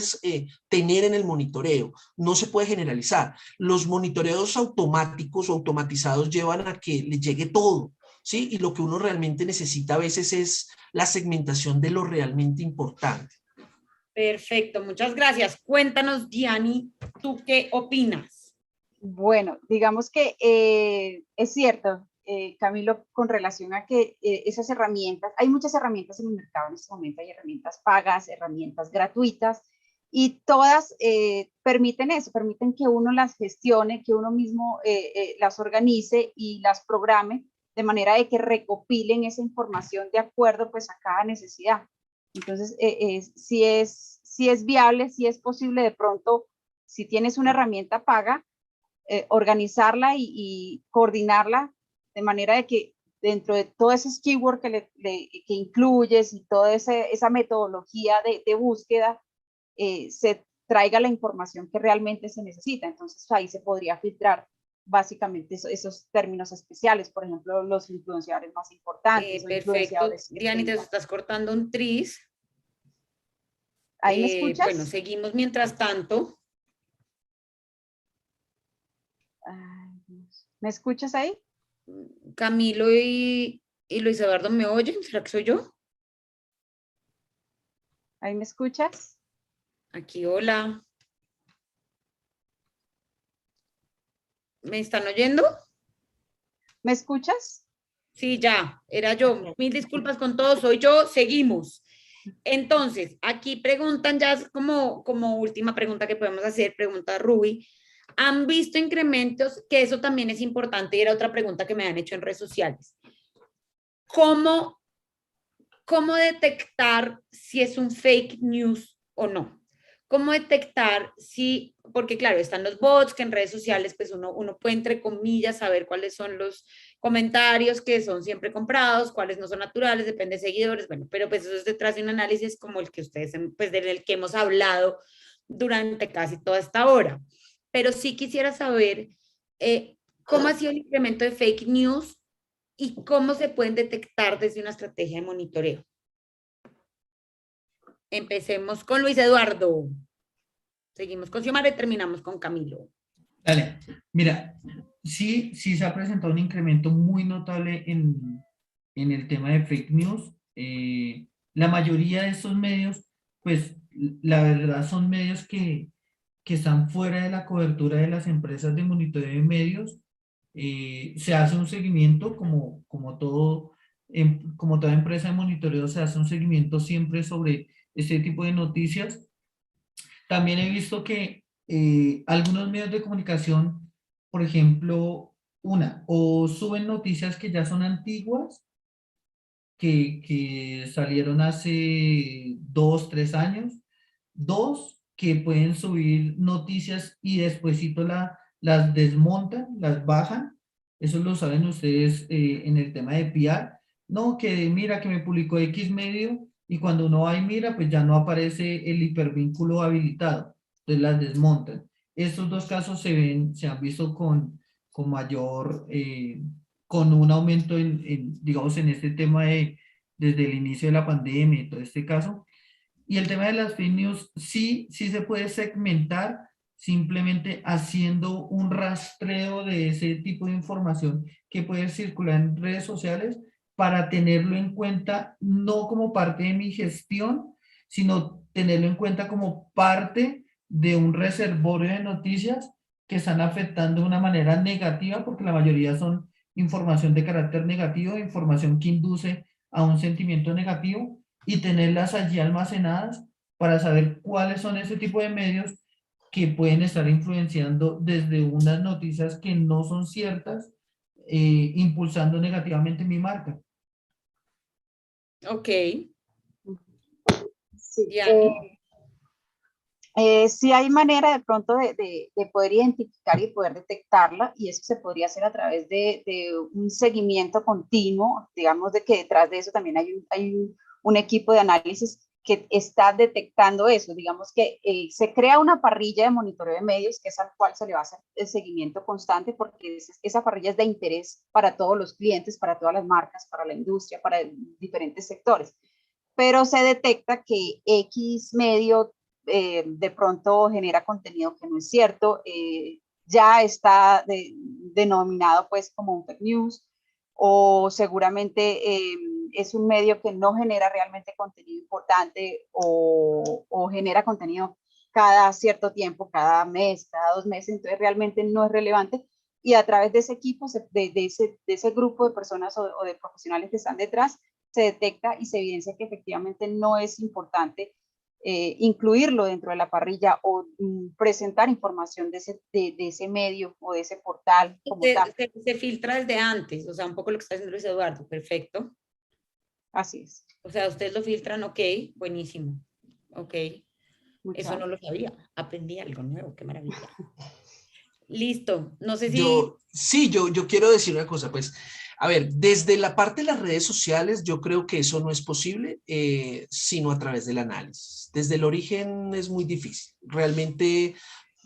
tener en el monitoreo. No se puede generalizar. Los monitoreos automáticos o automatizados llevan a que le llegue todo, ¿sí? Y lo que uno realmente necesita a veces es la segmentación de lo realmente importante. Perfecto, muchas gracias. Cuéntanos, Diani, ¿tú qué opinas? Bueno, digamos que es cierto, Camilo, con relación a que esas herramientas, hay muchas herramientas en el mercado en este momento, hay herramientas pagas, herramientas gratuitas, y todas permiten eso, permiten que uno las gestione, que uno mismo las organice y las programe de manera de que recopilen esa información de acuerdo pues a cada necesidad. Entonces, si es viable, si es posible de pronto, si tienes una herramienta paga, organizarla y coordinarla de manera de que dentro de todo ese keyword que incluyes y toda esa metodología de búsqueda, se traiga la información que realmente se necesita. Entonces ahí se podría filtrar básicamente esos términos especiales, por ejemplo, los influenciadores más importantes o Perfecto, influenciadores que Diani, te tengan. estás cortando un tris. ¿Ahí me Bueno, escuchas? seguimos mientras tanto. ¿Me escuchas ahí? Camilo y Luis Eduardo, ¿me oyen? ¿Será que soy yo? ¿Ahí me escuchas? Aquí, hola. ¿Me están oyendo? ¿Me escuchas? Sí, ya, era yo. Okay. Mil disculpas con todo, soy yo. Seguimos. Entonces, aquí preguntan ya como última pregunta que podemos hacer, pregunta Ruby. ¿Han visto incrementos? Que eso también es importante y era otra pregunta que me han hecho en redes sociales. ¿Cómo detectar si es un fake news o no? ¿Cómo detectar si, porque claro, están los bots que en redes sociales pues uno puede entre comillas saber cuáles son los comentarios que son siempre comprados, cuáles no son naturales, depende de seguidores, bueno, pero pues eso es detrás de un análisis como el que ustedes, pues del que hemos hablado durante casi toda esta hora. Pero sí quisiera saber cómo ha sido el incremento de fake news y cómo se pueden detectar desde una estrategia de monitoreo. Empecemos con Luis Eduardo. Seguimos con Xiomara y terminamos con Camilo. Dale, mira, sí se ha presentado un incremento muy notable en el tema de fake news. La mayoría de estos medios, pues la verdad son medios que están fuera de la cobertura de las empresas de monitoreo de medios. Se hace un seguimiento como todo, como toda empresa de monitoreo, se hace un seguimiento siempre sobre este tipo de noticias. También he visto que algunos medios de comunicación, por ejemplo, o suben noticias que ya son antiguas, que salieron hace 2, 3 años. Dos, que pueden subir noticias y despuesito las desmontan, las bajan. Eso lo saben ustedes en el tema de PR. No, que mira que me publicó X medio y cuando uno va y mira, pues ya no aparece el hipervínculo habilitado. Entonces las desmontan. Estos dos casos se han visto con mayor, con un aumento digamos, en este tema desde el inicio de la pandemia y todo este caso. Y el tema de las fake news sí se puede segmentar simplemente haciendo un rastreo de ese tipo de información que puede circular en redes sociales para tenerlo en cuenta no como parte de mi gestión, sino tenerlo en cuenta como parte de un reservorio de noticias que están afectando de una manera negativa, porque la mayoría son información de carácter negativo, información que induce a un sentimiento negativo, y tenerlas allí almacenadas para saber cuáles son ese tipo de medios que pueden estar influenciando desde unas noticias que no son ciertas, impulsando negativamente mi marca. Ok. Sí. Diani. Sí hay manera de pronto de poder identificar y poder detectarla, y eso se podría hacer a través de un seguimiento continuo, digamos de que detrás de eso también hay un equipo de análisis que está detectando eso. Digamos que se crea una parrilla de monitoreo de medios que es al cual se le va a hacer el seguimiento constante, porque esa parrilla es de interés para todos los clientes, para todas las marcas, para la industria, para diferentes sectores. Pero se detecta que X medio de pronto genera contenido que no es cierto, ya está denominado pues como un fake news, o seguramente es un medio que no genera realmente contenido importante, o genera contenido cada cierto tiempo, cada mes, cada 2 meses, entonces realmente no es relevante, y a través de ese equipo, de ese grupo de personas o de profesionales que están detrás, se detecta y se evidencia que efectivamente no es importante incluirlo dentro de la parrilla, o presentar información de ese medio o de ese portal como tal. Se filtra desde antes, o sea, un poco lo que está haciendo Luis Eduardo, perfecto. Así es. O sea, ustedes lo filtran, ok, buenísimo, ok. Eso no lo sabía, aprendí algo nuevo, qué maravilla. Listo, no sé si... Yo quiero decir una cosa, pues, a ver, desde la parte de las redes sociales, yo creo que eso no es posible, sino a través del análisis. Desde el origen es muy difícil. Realmente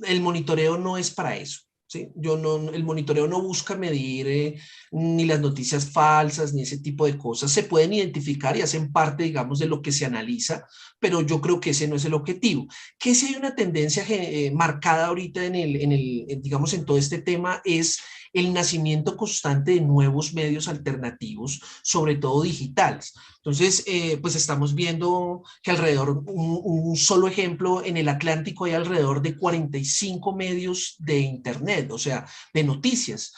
el monitoreo no es para eso. ¿Sí? El monitoreo no busca medir ni las noticias falsas, ni ese tipo de cosas. Se pueden identificar y hacen parte, digamos, de lo que se analiza, pero yo creo que ese no es el objetivo. Que si hay una tendencia marcada ahorita digamos, en todo este tema, es el nacimiento constante de nuevos medios alternativos, sobre todo digitales. Entonces, pues estamos viendo que alrededor, un solo ejemplo, en el Atlántico hay alrededor de 45 medios de Internet, o sea, de noticias.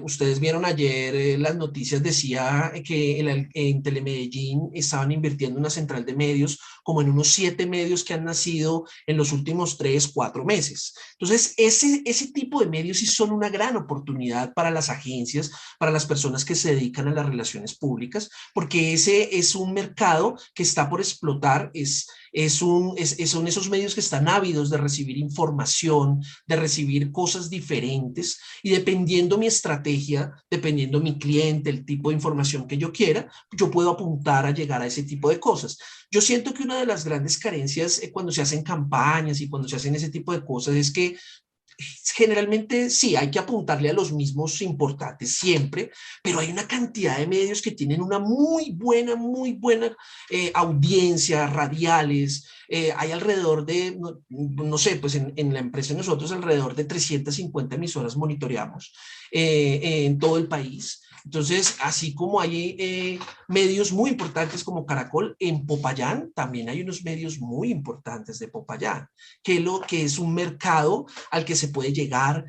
Ustedes vieron ayer las noticias, decía que en Telemedellín estaban invirtiendo una central de medios como en unos 7 medios que han nacido en los últimos 3, 4 meses. Entonces, ese tipo de medios sí son una gran oportunidad para las agencias, para las personas que se dedican a las relaciones públicas, porque ese es un mercado que está por explotar, son esos medios que están ávidos de recibir información, de recibir cosas diferentes, y dependiendo mi estrategia, dependiendo mi cliente, el tipo de información que yo quiera, yo puedo apuntar a llegar a ese tipo de cosas. Yo siento que una de las grandes carencias cuando se hacen campañas y cuando se hacen ese tipo de cosas es que generalmente sí, hay que apuntarle a los mismos importantes siempre, pero hay una cantidad de medios que tienen una muy buena audiencia, radiales. Hay alrededor de, no sé, pues en la empresa nosotros alrededor de 350 emisoras monitoreamos en todo el país. Entonces, así como hay medios muy importantes como Caracol, en Popayán también hay unos medios muy importantes de Popayán, que es un mercado al que se puede llegar,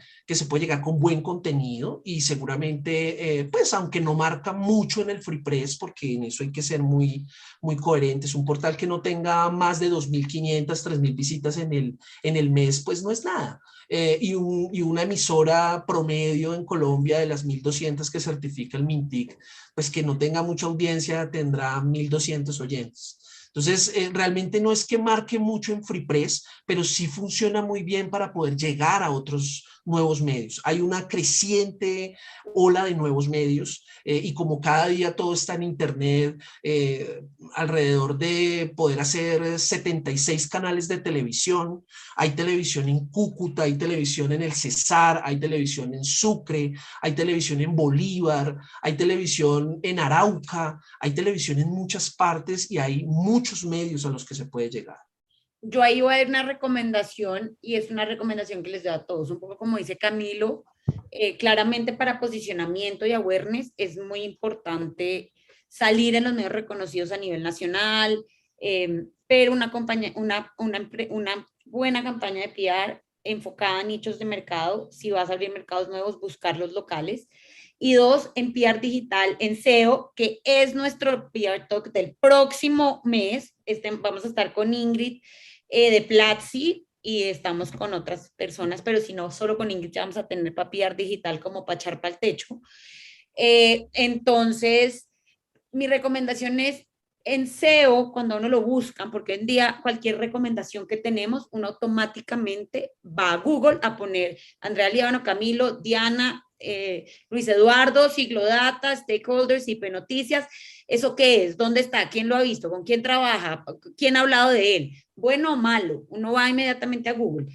con buen contenido, y seguramente, pues aunque no marca mucho en el Free Press, porque en eso hay que ser muy coherentes, un portal que no tenga más de 2.500, 3.000 visitas en el mes, pues no es nada. Y una emisora promedio en Colombia de las 1.200 que certifica el MINTIC, pues que no tenga mucha audiencia tendrá 1.200 oyentes. Entonces, realmente no es que marque mucho en Free Press, pero sí funciona muy bien para poder llegar a otros nuevos medios. Hay una creciente ola de nuevos medios, y como cada día todo está en Internet, alrededor de poder hacer 76 canales de televisión. Hay televisión en Cúcuta, hay televisión en el Cesar, hay televisión en Sucre, hay televisión en Bolívar, hay televisión en Arauca, hay televisión en muchas partes, y hay muchos medios a los que se puede llegar. Yo ahí voy a dar una recomendación, y es una recomendación que les doy a todos, un poco como dice Camilo, claramente para posicionamiento y awareness es muy importante salir en los medios reconocidos a nivel nacional, pero una buena campaña de PR enfocada a nichos de mercado, si vas a abrir mercados nuevos, buscar los locales. Y 2, en PR digital, en SEO, que es nuestro PR Talk del próximo mes. Vamos a estar con Ingrid de Platzi, y estamos con otras personas, pero si no, solo con Ingrid ya vamos a tener para PR digital como para echar para el techo. Entonces, mi recomendación es en SEO, cuando uno lo buscan, porque hoy en día cualquier recomendación que tenemos, uno automáticamente va a Google a poner Andrea Líbano, Camilo, Diana, Luis Eduardo, Ciclodata, Stakeholders, IP Noticias. ¿Eso qué es? ¿Dónde está? ¿Quién lo ha visto? ¿Con quién trabaja? ¿Quién ha hablado de él? ¿Bueno o malo? Uno va inmediatamente a Google.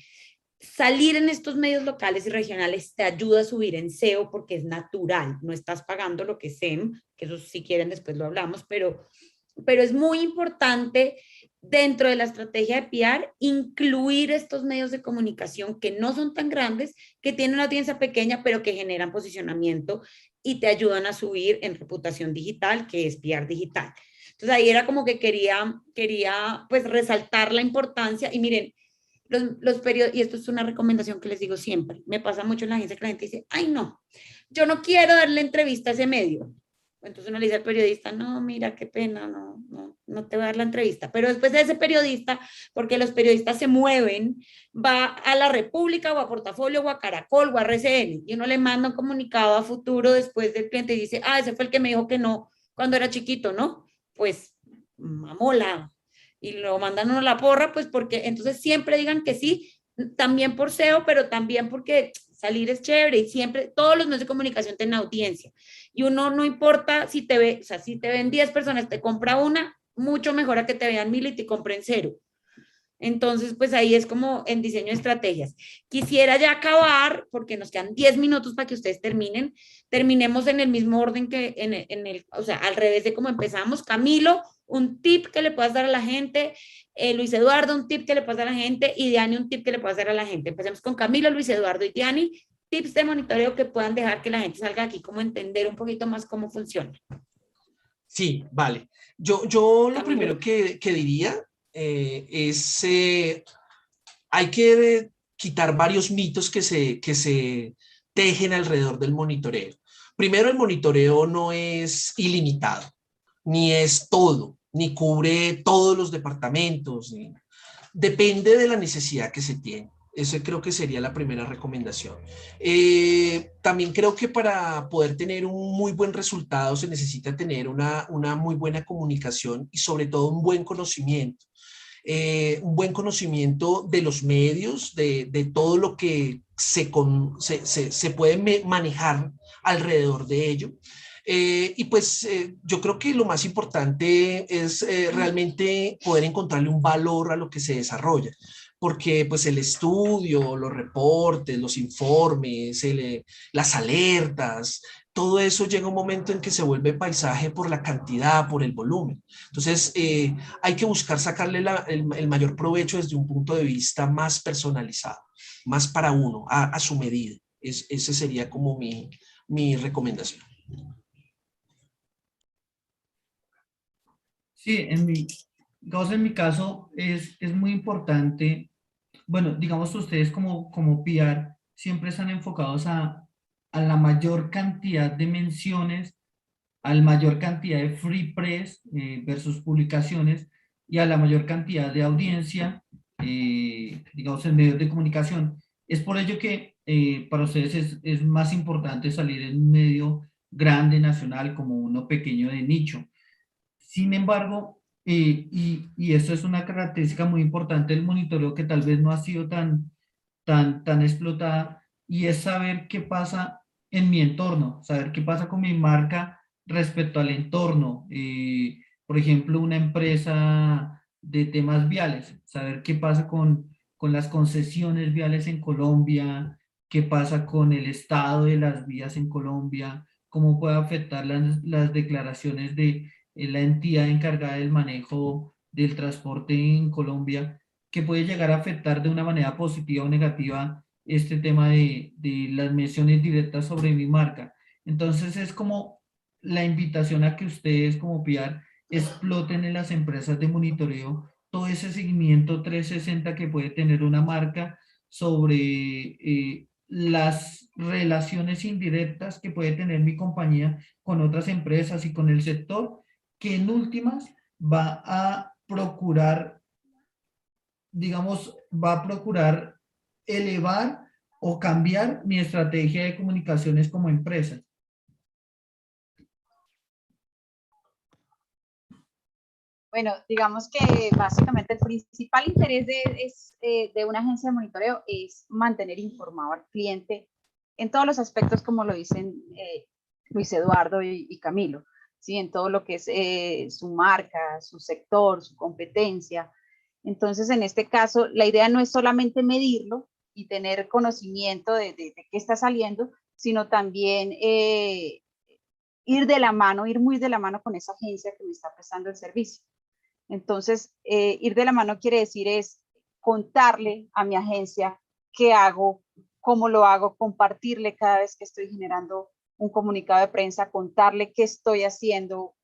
Salir en estos medios locales y regionales te ayuda a subir en SEO porque es natural, no estás pagando lo que es SEM, que eso si quieren después lo hablamos, pero es muy importante dentro de la estrategia de PR incluir estos medios de comunicación que no son tan grandes, que tienen una audiencia pequeña, pero que generan posicionamiento y te ayudan a subir en reputación digital, que es PR digital. Entonces ahí era como que quería pues resaltar la importancia y miren, los periodos, y esto es una recomendación que les digo siempre, me pasa mucho en la agencia que la gente dice, ay no, yo no quiero darle entrevista a ese medio. Entonces uno le dice al periodista, no, mira, qué pena, no te voy a dar la entrevista. Pero después de ese periodista, porque los periodistas se mueven, va a La República o a Portafolio o a Caracol o a RCN y uno le manda un comunicado a futuro después del cliente y dice, ese fue el que me dijo que no cuando era chiquito, ¿no? Pues, mamola. Y lo mandan uno a la porra, pues porque entonces siempre digan que sí, también por SEO, pero también porque salir es chévere y siempre, todos los medios de comunicación tienen audiencia. Y uno no importa si te ve, o sea, si te ven 10 personas, te compra una, mucho mejor a que te vean 1000 y te compren 0. Entonces, pues ahí es como en diseño de estrategias. Quisiera ya acabar, porque nos quedan 10 minutos para que ustedes terminemos en el mismo orden que o sea, al revés de como empezamos. Camilo, un tip que le puedas dar a la gente, Luis Eduardo, un tip que le puedas dar a la gente, y Diani, un tip que le puedas dar a la gente. Empecemos con Camilo, Luis Eduardo y Diani, tips de monitoreo que puedan dejar que la gente salga aquí, como entender un poquito más cómo funciona. Sí, vale. Yo lo Camilo. primero que diría es, hay que quitar varios mitos que se tejen alrededor del monitoreo. Primero, el monitoreo no es ilimitado, ni es todo, ni cubre todos los departamentos. Depende de la necesidad que se tiene. Esa creo que sería la primera recomendación. También creo que para poder tener un muy buen resultado se necesita tener una muy buena comunicación y sobre todo un buen conocimiento. Un buen conocimiento de los medios, de todo lo que se puede manejar alrededor de ello. Y pues yo creo que lo más importante es realmente poder encontrarle un valor a lo que se desarrolla, porque pues el estudio, los reportes, los informes, las alertas, todo eso llega un momento en que se vuelve paisaje por la cantidad, por el volumen. Entonces hay que buscar sacarle el mayor provecho desde un punto de vista más personalizado, más para uno, a su medida. Ese sería como mi recomendación. Sí, digamos, en mi caso es muy importante, bueno, digamos ustedes como PR siempre están enfocados a la mayor cantidad de menciones, a la mayor cantidad de free press versus publicaciones y a la mayor cantidad de audiencia, digamos, en medios de comunicación. Es por ello que para ustedes es más importante salir en un medio grande, nacional, como uno pequeño de nicho. Sin embargo, y esto es una característica muy importante del monitoreo que tal vez no ha sido tan explotada, y es saber qué pasa en mi entorno, saber qué pasa con mi marca respecto al entorno. Por ejemplo, una empresa de temas viales, saber qué pasa con las concesiones viales en Colombia, qué pasa con el estado de las vías en Colombia, cómo puede afectar las declaraciones de la entidad encargada del manejo del transporte en Colombia, que puede llegar a afectar de una manera positiva o negativa este tema de las menciones directas sobre mi marca. Entonces es como la invitación a que ustedes como PR exploten en las empresas de monitoreo todo ese seguimiento 360 que puede tener una marca sobre las relaciones indirectas que puede tener mi compañía con otras empresas y con el sector, que en últimas va a procurar, digamos, va a procurar elevar o cambiar mi estrategia de comunicaciones como empresa. Bueno, digamos que básicamente el principal interés de una agencia de monitoreo es mantener informado al cliente en todos los aspectos, como lo dicen Luis Eduardo y Camilo, ¿sí? En todo lo que es su marca, su sector, su competencia. Entonces, en este caso, la idea no es solamente medirlo y tener conocimiento de qué está saliendo, sino también ir de la mano, ir muy de la mano con esa agencia que me está prestando el servicio. Entonces, ir de la mano quiere decir es contarle a mi agencia qué hago, cómo lo hago, compartirle cada vez que estoy generando un comunicado de prensa, contarle qué estoy haciendo,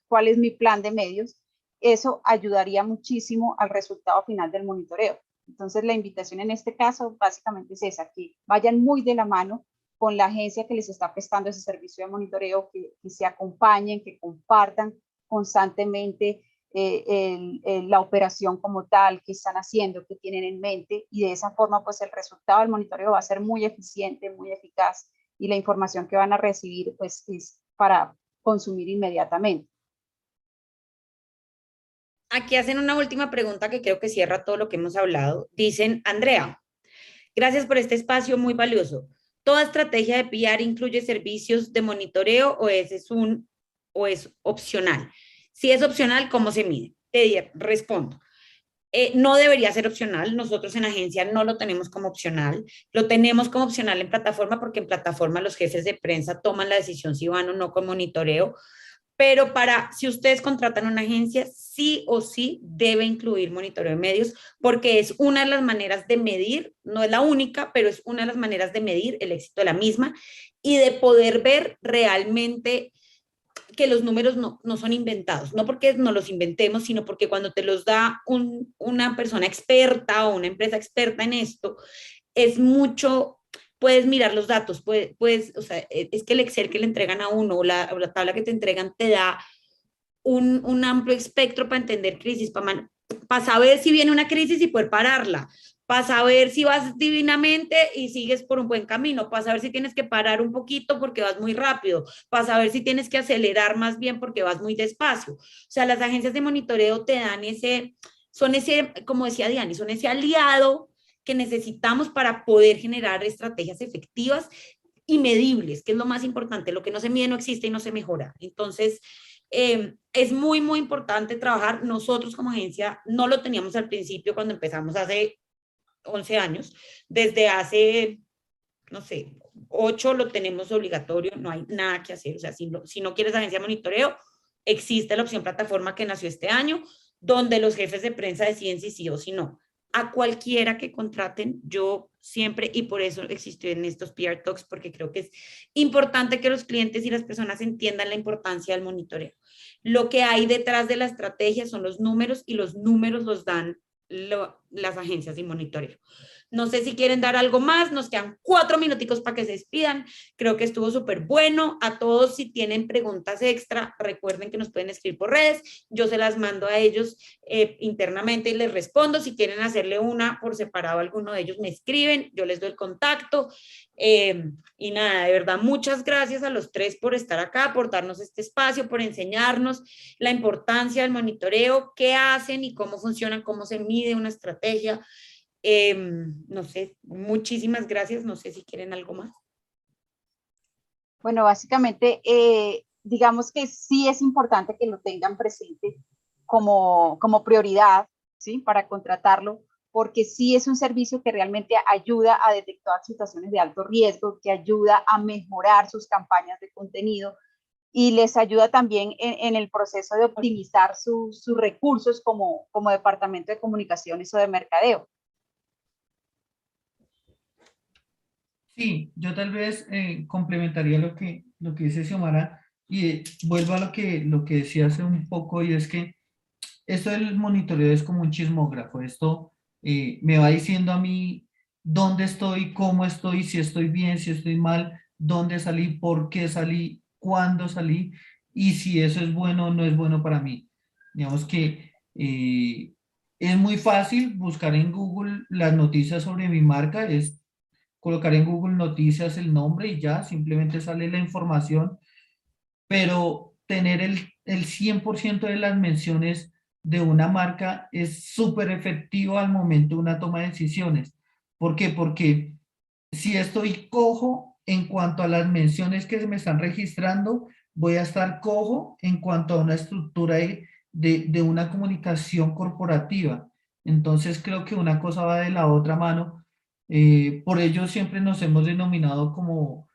cuál es mi plan de medios. Eso ayudaría muchísimo al resultado final del monitoreo. Entonces, la invitación en este caso básicamente es esa, que vayan muy de la mano con la agencia que les está prestando ese servicio de monitoreo, que se acompañen, que compartan constantemente la operación como tal, qué están haciendo, qué tienen en mente, y de esa forma pues el resultado del monitoreo va a ser muy eficiente, muy eficaz, y la información que van a recibir pues es para consumir inmediatamente. Aquí hacen una última pregunta que creo que cierra todo lo que hemos hablado. Dicen, Andrea, gracias por este espacio muy valioso. ¿Toda estrategia de PR incluye servicios de monitoreo o es opcional? Si es opcional, ¿cómo se mide? Te respondo. No debería ser opcional. Nosotros en agencia no lo tenemos como opcional. Lo tenemos como opcional en plataforma porque en plataforma los jefes de prensa toman la decisión si van o no con monitoreo. Pero si ustedes contratan una agencia, sí o sí debe incluir monitoreo de medios, porque es una de las maneras de medir, no es la única, pero es una de las maneras de medir el éxito de la misma y de poder ver realmente que los números no son inventados, no porque no los inventemos, sino porque cuando te los da una persona experta o una empresa experta en esto, es mucho, puedes mirar los datos, o sea, es que el Excel que le entregan a uno o la tabla que te entregan te da un amplio espectro para entender crisis, para saber si viene una crisis y poder pararla, para saber si vas divinamente y sigues por un buen camino, para saber si tienes que parar un poquito porque vas muy rápido, para saber si tienes que acelerar más bien porque vas muy despacio. O sea, las agencias de monitoreo te dan son ese, como decía Diana, son ese aliado que necesitamos para poder generar estrategias efectivas y medibles, que es lo más importante. Lo que no se mide no existe y no se mejora. Entonces, es muy, muy importante trabajar. Nosotros como agencia no lo teníamos al principio cuando empezamos hace 11 años. Desde hace, no sé, 8 lo tenemos obligatorio, no hay nada que hacer. O sea, si no quieres agencia de monitoreo, existe la opción plataforma que nació este año, donde los jefes de prensa deciden si sí o si no. A cualquiera que contraten, yo siempre, y por eso existió en estos PR Talks, porque creo que es importante que los clientes y las personas entiendan la importancia del monitoreo. Lo que hay detrás de la estrategia son los números, y los números los dan las agencias de monitoreo. No sé si quieren dar algo más, nos quedan 4 minuticos para que se despidan. Creo que estuvo súper bueno. A todos, si tienen preguntas extra, recuerden que nos pueden escribir por redes. Yo se las mando a ellos internamente y les respondo. Si quieren hacerle una por separado a alguno de ellos, me escriben, yo les doy el contacto. Y nada, de verdad, muchas gracias a los 3 por estar acá, por darnos este espacio, por enseñarnos la importancia del monitoreo, qué hacen y cómo funcionan, cómo se mide una estrategia. No sé, muchísimas gracias. No sé si quieren algo más. Bueno, básicamente, digamos que sí es importante que lo tengan presente como prioridad, ¿sí? Para contratarlo, porque sí es un servicio que realmente ayuda a detectar situaciones de alto riesgo, que ayuda a mejorar sus campañas de contenido y les ayuda también en el proceso de optimizar sus recursos como departamento de comunicaciones o de mercadeo. Sí, yo tal vez complementaría lo que dice Xiomara y vuelvo a lo que decía hace un poco, y es que esto del monitoreo es como un chismógrafo. Esto me va diciendo a mí dónde estoy, cómo estoy, si estoy bien, si estoy mal, dónde salí, por qué salí, cuándo salí, y si eso es bueno o no es bueno para mí. Digamos que es muy fácil buscar en Google las noticias sobre mi marca, es colocar en Google Noticias el nombre y ya, simplemente sale la información, pero tener el 100% de las menciones de una marca es súper efectivo al momento de una toma de decisiones. ¿Por qué? Porque si estoy cojo, en cuanto a las menciones que se me están registrando, voy a estar cojo en cuanto a una estructura de una comunicación corporativa. Entonces creo que una cosa va de la otra mano. Por ello siempre nos hemos denominado como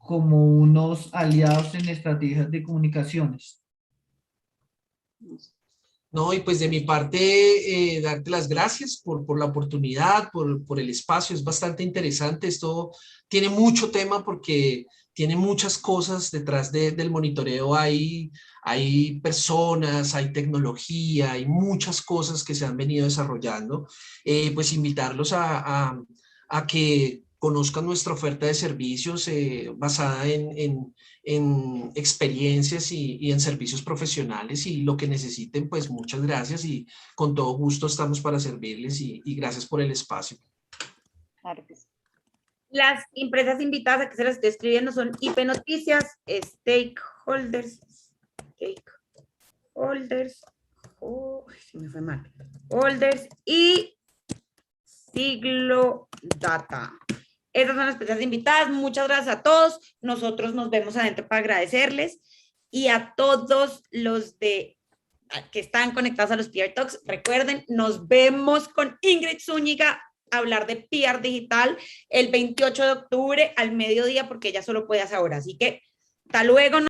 unos aliados en estrategias de comunicaciones. No, y pues de mi parte, darte las gracias por la oportunidad, por el espacio. Es bastante interesante. Esto tiene mucho tema porque tiene muchas cosas detrás del monitoreo. Hay personas, hay tecnología, hay muchas cosas que se han venido desarrollando. Pues invitarlos a que conozcan nuestra oferta de servicios basada en experiencias y en servicios profesionales, y lo que necesiten, pues muchas gracias y con todo gusto estamos para servirles, y gracias por el espacio. Claro que sí. Las empresas invitadas a que se las estoy escribiendo son IP Noticias, se me fue mal, Holders y Siglo Data. Esas son las empresas invitadas. Muchas gracias a todos. Nosotros nos vemos adentro para agradecerles, y a todos los que están conectados a los PR Talks. Recuerden, nos vemos con Ingrid Zúñiga a hablar de PR digital el 28 de octubre al mediodía, porque ella solo puede hacer ahora. Así que hasta luego.